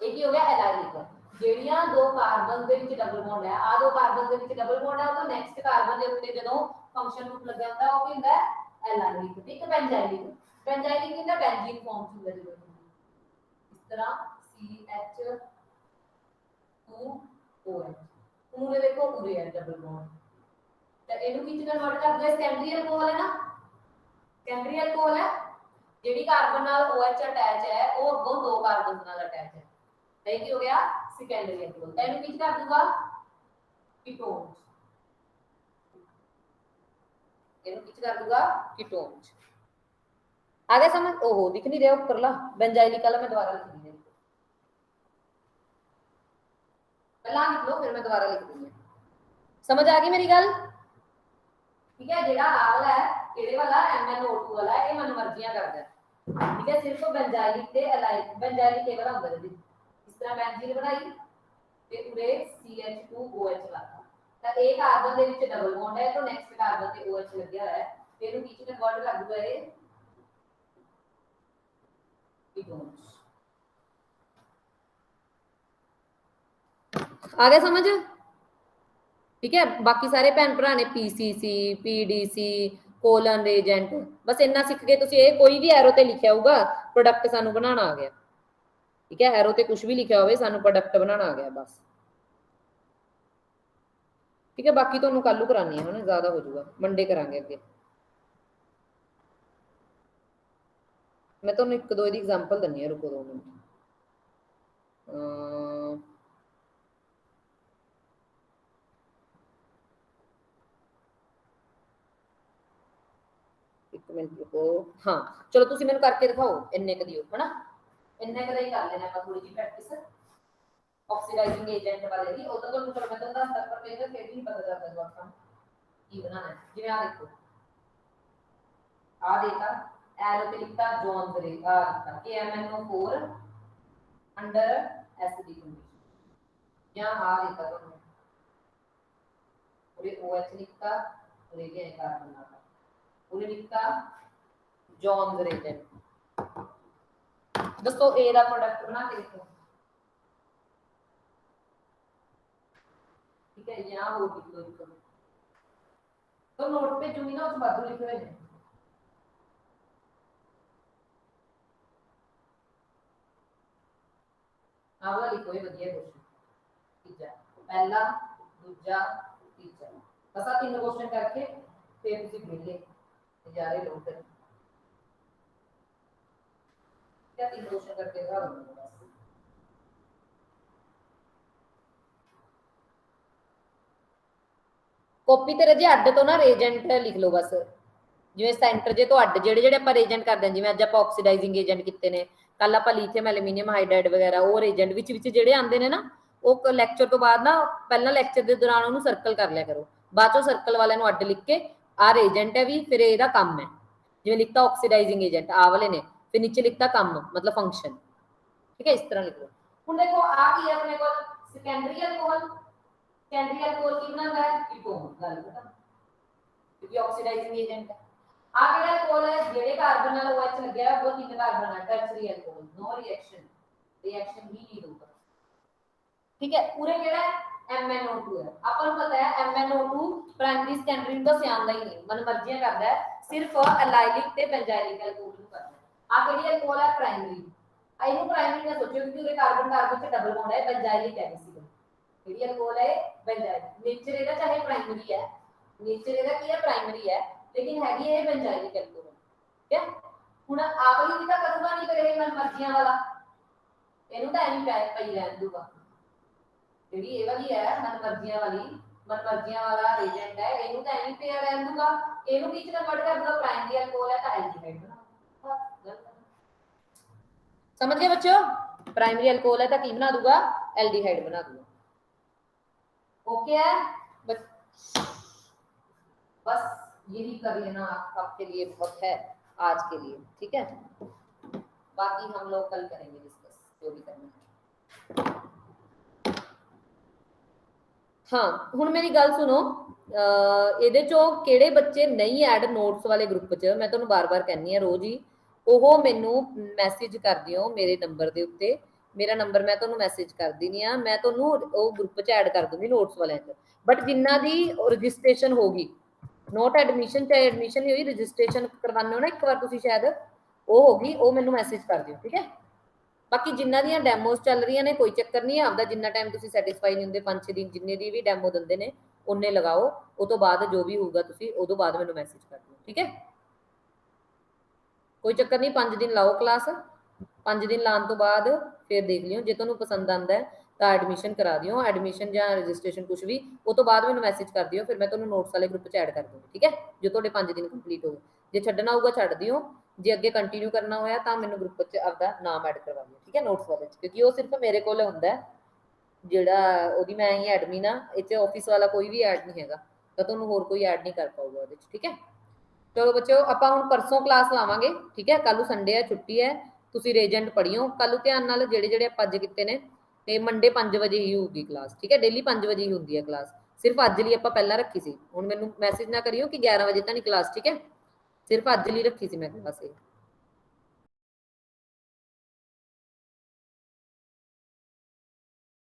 ਇਹ ਕੀ ਹੋ ਗਿਆ, एलाइलिक। ਜਿਹੜੀਆਂ ਦੋ ਕਾਰਬਨ ਦੇ ਵਿੱਚ ਡਬਲ ਬੌਂਡ ਹੈ, ਆ ਦੋ ਕਾਰਬਨ ਦੇ ਵਿੱਚ ਡਬਲ ਬੌਂਡ ਹੈ, ਉਹ ਤੋਂ ਨੈਕਸਟ ਕਾਰਬਨ ਦੇ ਉੱਤੇ ਜਦੋਂ ਫੰਕਸ਼ਨ ਗਰੁੱਪ ਲੱਗਿਆ ਹੁੰਦਾ ਉਹ ਕੀ ਹੁੰਦਾ ਹੈ, एलाइलिक एक बेंजाइलिक बेंजाइलिक किंदा बेंजीन फॉर्म च हुंदा जदों इस तरह CH2OH ਹੁਣ ਇਹ ਦੇਖੋ ਉਰੇ ਹੈ ਡਬਲ ਬੌਂਡ ਤਾਂ ਇਹਨੂੰ ਕੀ ਚ ਕਨਵਰਟ ਕਰਦੇ ਸੈਕੰਡਰੀ ਅਲਕੋਹਲ ਹੈ ਨਾ ਸੈਕੰਡਰੀ ਅਲਕੋਹਲ ਹੈ ਜਿਹੜੀ ਕਾਰਬਨ ਨਾਲ OH ਅਟੈਚ ਹੈ ਉਹ ਅੱਗੋਂ ਦੋ ਕਾਰਬਨ ਨਾਲ ਅਟੈਚ ਹੈ ਤਾਂ ਇਹ ਕੀ ਹੋ ਗਿਆ ਸੈਕੰਡਰੀ ਅਲਕੋਹਲ ਤਾਂ ਇਹਨੂੰ ਕੀ ਕਰ ਦੂਗਾ कीटोन ਇਹਨੂੰ ਕੀ ਕਰ ਦੂਗਾ कीटोन आगे समझ ओहो दिख नहीं रहा ऊपरला बेंजाइलिक वाला मैं दोबारा लिख दूंगी पहला लिख लो फिर मैं दोबारा लिख दूंगी समझ आ गई मेरी गल ठीक है जेड़ा आ वाला है केड़े वाला MnO2 वाला ये मनमर्जियां करदा है ठीक है सिर्फ बेंजाइलिक ते एलाइलिक बेंजाइलिक केवल अंदर दी इस तरह बेंजीन बनाई ते पूरे CH2OH लाता ਤਾਂ ਇਹ ਕਾਰਬਨ ਦੇ ਵਿੱਚ ਡਬਲ ਬੌਂਡ ਹੈ ਤਾਂ ਨੈਕਸਟ ਕਾਰਬਨ ਤੇ OH ਲੱਗਿਆ ਹੋਇਆ ਹੈ ਇਹਨੂੰ ਕੀ ਚ ਕਨਵਰਟ ਕਰ ਦੂਗਾ ਇਹ कीटोन्स आ गया समझ ठीक है बाकी सारे भैन भरा ने PCC PDC कोलन रेजेंट बस इन्ना सीख के तुसी कोई भी एरो ते लिखा होगा प्रोडक्ट सानू बनाना आ गया ठीक है एरो ते कुछ भी लिखा होवे सानू प्रोडक्ट बनाना आ गया बस ठीक है बाकी तो कल करानी है ज्यादा हो जाएगा मंडे करांगे अगे मैं तो एक दो एग्जांपल दनी है रुको 2 मिनट एक मिनट रुको हाँ चलो तुसी मैंने करके दिखाओ इन्ने क दियो है ना इन्ने क ही कर लेना ਆਪਾਂ थोड़ी जी प्रैक्टिस ऑक्सीडाइजिंग एजेंट वाले दी ਉਹ ਤਾਂ ਤੁਹਾਨੂੰ ਚਲੋ ਮੈਂ ਤੁਹਾਨੂੰ ਦੱਸਦਾ ਪਰ ਫਿਰ ਵੀ ਨਹੀਂ ਪਤਾ ਚੱਲਦਾ ਜਵਾਕਾਂ ਕੀ ਬਣਾਣਾ ਹੈ ਜਿਵੇਂ ਆ ਦੇਖੋ ਆ ਦੇਖਾ एरो पे लिखता जॉन रे लिखता KMnO4 अंडर एसिडिक कंडीशन यहां आ लिखा तो पूरे OH लिखता और ये है कार्बन आता पूरे लिखता जॉन रेजेंट दोस्तों ए दा प्रोडक्ट बना के लिखो ठीक है यहां वो लिख दो तो नोट पे जो भी ना उस बाजू लिखे हुए हैं आवा लिखो ये बढ़िया क्वेश्चन तीजा पहला दूसरा तीजा बस आ तीन क्वेश्चन करके फिर तुसी मिले नजारे लो फिर क्या तीन क्वेश्चन करके दिखा दूंगा बस कॉपी ते रजे अड्ड तो ना रेजेंट लिख लो बस जिवें सेंटर जे तो अड्ड जेड़े जेड़े ਆਪਾਂ रेजेंट करदे जिवें ਅੱਜ ਆਪਾਂ ਆਕਸੀਡਾਈਜ਼ਿੰਗ ਏਜੰਟ ਕੀਤੇ ਨੇ ਕੱਲ ਆਪਾਂ ਲੀਥੀਅਮ ਐਲੂਮੀਨੀਅਮ ਹਾਈਡਰਾਈਡ ਵਗੈਰਾ ਉਹ ਏਜੰਟ ਵਿੱਚ ਜਿਹੜੇ ਆਉਂਦੇ ਨੇ ਨਾ ਉਹ ਲੈਕਚਰ ਤੋਂ ਬਾਅਦ ਨਾ ਪਹਿਲਾਂ ਲੈਕਚਰ ਦੇ ਦੌਰਾਨ ਉਹਨੂੰ ਸਰਕਲ ਕਰ ਲਿਆ ਕਰੋ ਬਾਅਦ ਚੋਂ ਸਰਕਲ ਵਾਲਿਆਂ ਨੂੰ ਅੱਡ ਲਿਖ ਕੇ ਆ ਏਜੰਟ ਹੈ ਵੀ ਫਿਰ ਇਹਦਾ ਕੰਮ ਹੈ ਜਿਵੇਂ ਲਿਖਤਾ ਆਕਸੀਡਾਈਜ਼ਿੰਗ ਏਜੰਟ ਆ ਵਾਲੇ ਨੇ ਫਿਰ ਨੀਚੇ ਲਿਖਤਾ ਕੰਮ ਮਤਲਬ ਫੰਕਸ਼ਨ ਠੀਕ ਹੈ ਇਸ ਤਰ੍ਹਾਂ ਲਿਖੋ ਹੁਣ ਦੇਖੋ ਆ ਕੀ ਹੈ ਆਪਣੇ ਕੋਲ ਸੈਕੰਡਰੀ ਅਲਕੋਹਲ ਕੀ ਬਣਾਉਂਦਾ ਹੈ कीटोन ਗੱਲ ਖਤਮ क्योंकि ऑक्सीडाइजिंग एजेंट है आ केड़ा अल्कोहल है जेडे कार्बन नाल OH लगया है वो तीन कार्बन है टर्शियरी अल्कोहल नो रिएक्शन ही नहीं होगा ठीक है पूरे केड़ा है MnO2 है अपन पता है MnO2 प्राइमरी सेकेंडरी तो सियानदा ही नहीं मन मर्जियां करदा है सिर्फ एलाइलिक ते बेंजाइलिक अल्कोहल ਨੂੰ करदा है आ केड़ी अल्कोहल है प्राइमरी ਇਹਨੂੰ प्राइमरी ना सोचो क्योंकि उरे कार्बन कार्बन से डबल बॉन्ड है बेंजाइलिक है बेसिकली केड़ी अल्कोहल है बेंजाइलिक नेचर ਇਹਦਾ चाहे प्राइमरी है नेचर ਇਹਦਾ ਕੀ ਹੈ प्राइमरी है लेकिन हैगी है बेंजाइलिक अल्कोहल ठीक है ਹੁਣ ਆਵਲੀ ਵੀ ਤਾਂ ਕਰੂਗਾ ਨਹੀਂ ਕਰੇ ਮਨ ਮਰਜ਼ੀਆਂ ਵਾਲਾ ਇਹਨੂੰ ਤਾਂ ਐਵੇਂ ਪਈ ਰਹਿਣ ਦੂਗਾ ਜਿਹੜੀ ਇਹ ਵਾਲੀ ਹੈ ਮਨ ਮਰਜ਼ੀਆਂ ਵਾਲਾ ਏਜੰਟ ਹੈ ਇਹਨੂੰ ਤਾਂ ਐਵੇਂ ਪਿਆ ਰਹਿਣ ਦੂਗਾ ਇਹਨੂੰ ਕੀ ਚ ਕਨਵਰਟ ਕਰ ਦੂਗਾ ਪ੍ਰਾਇਮਰੀ ਅਲਕੋਹਲ ਹੈ ਤਾਂ ਐਲਡੀਹਾਈਡ ਬਣਾ समझ गए बच्चों प्राइमरी अल्कोहल है तो की बना दूंगा एल्डिहाइड बना दूंगा ओके है बस यही कर लेना आपके लिए बहुत है आज के लिए ठीक है बाकी हम लोग कल करेंगे डिस्कस जो भी करना है हाँ हुण मेरी गल सुनो ਇਹਦੇ ਚੋਂ ਕਿਹੜੇ ਬੱਚੇ ਨਹੀਂ ਐਡ ਨੋਟਸ ਵਾਲੇ ਗਰੁੱਪ 'ਚ ਮੈਂ ਤੁਹਾਨੂੰ ਬਾਰ-ਬਾਰ ਕਹਿੰਨੀ ਆ ਰੋਜ਼ ਹੀ ਉਹ ਮੈਨੂੰ ਮੈਸੇਜ ਕਰ ਦਿਓ ਮੇਰੇ ਨੰਬਰ ਦੇ ਉੱਤੇ ਮੇਰਾ ਨੰਬਰ ਮੈਂ ਤੁਹਾਨੂੰ ਮੈਸੇਜ ਕਰ ਦਿੰਨੀ ਆ ਮੈਂ ਤੁਹਾਨੂੰ ਉਹ ਗਰੁੱਪ 'ਚ ਐਡ ਕਰ ਦੂੰਗੀ ਨੋਟਸ ਵਾਲਿਆਂ 'ਚ ਬਟ ਜਿਨ੍ਹਾਂ ਦੀ ਰਜਿਸਟ੍ਰੇਸ਼ਨ ਹੋਗੀ नोट एडमिशन चाहे एडमिशन नहीं हुई, रजिस्ट्रेशन करवाने हो ना एक बार तुसी शायद, वो होगी, वो मैनू मैसेज कर दियो, ठीक है। बाकी जिन्ना दी डैमोज चल रही ने कोई चक्कर नहीं है, आपका जिन्ना टाइम तुसी सैटिस्फाई नहीं होंगे 5-6 दिन जिन्ने दी भी डैमो दिंदे ने उन्ने लगाओ, उस तो बाद जो भी होगा तुसी उस बाद मैनू मैसेज कर दियो, ठीक है। कोई चक्कर नहीं, 5 दिन लाओ क्लास, 5 दिन लाने तो बाद फिर देख लियो, जो तुहानू पसंद आता है तो एडमिशन करा दियो, एडमिशन या रजिस्ट्रेशन कुछ भी उस तो बाद मैनू मैसेज कर दियो, फिर मैं तुहानू नोट्स वाले ग्रुप च ऐड कर दूँगी, ठीक है। जो तुहाडे 5 दिन कंप्लीट हो गए, जो छड्डना होगा छड्ड दियो, जे अगे कंटिन्यू करना होया तो मैनू ग्रुप च आपका नाम ऐड करवा दियो, ठीक है, नोट्स वाले च, क्योंकि वो सिर्फ मेरे कोल हुंदा है, ਜਿਹੜਾ ਉਹਦੀ ਮੈਂ ਹੀ ਐਡਮਿਨ ਆ, ਇਹ 'ਚ ਆਫਿਸ ਵਾਲਾ ਕੋਈ ਵੀ ਐਡ ਨਹੀਂ ਹੈਗਾ, ਤਾਂ ਤੁਹਾਨੂੰ ਹੋਰ ਕੋਈ ਐਡ ਨਹੀਂ ਕਰ ਪਾਊਗਾ ਉਹਦੇ 'ਚ, ਠੀਕ ਹੈ। ਚਲੋ ਬੱਚਿਓ, ਆਪਾਂ ਹੁਣ ਪਰਸੋਂ ਕਲਾਸ ਲਾਵਾਂਗੇ, ਠੀਕ ਹੈ। ਕੱਲ ਨੂੰ ਸੰਡੇ ਹੈ, ਛੁੱਟੀ ਹੈ, ਤੁਸੀਂ ਰੇਜੈਂਟ ਪੜ੍ਹਿਓ ਕੱਲ ਨੂੰ ਧਿਆਨ ਨਾਲ, ਜਿਹੜੇ ਜਿਹੜੇ ਆਪਾਂ ਅੱਜ ਕੀਤੇ ਨੇ, ਤੇ ਮੰਡੇ 5 ਵਜੇ ਹੀ ਹੋਊਗੀ ਕਲਾਸ, ਠੀਕ ਹੈ। ਡੇਲੀ 5 ਵਜੇ ਹੀ ਹੁੰਦੀ ਹੈ ਕਲਾਸ, ਸਿਰਫ ਅੱਜ ਲਈ ਆਪਾਂ ਪਹਿਲਾਂ ਰੱਖੀ ਸੀ, ਹੁਣ ਮੈਨੂੰ ਮੈਸੇਜ ਨਾ ਕਰਿਓ ਕਿ 11 ਵਜੇ ਤਾਂ ਨਹੀਂ ਕਲਾਸ, ਠੀਕ ਹੈ। ਸਿਰਫ ਅੱਜ ਲਈ ਰੱਖੀ ਸੀ ਮੈਂ ਕਲਾਸ ਇਹ।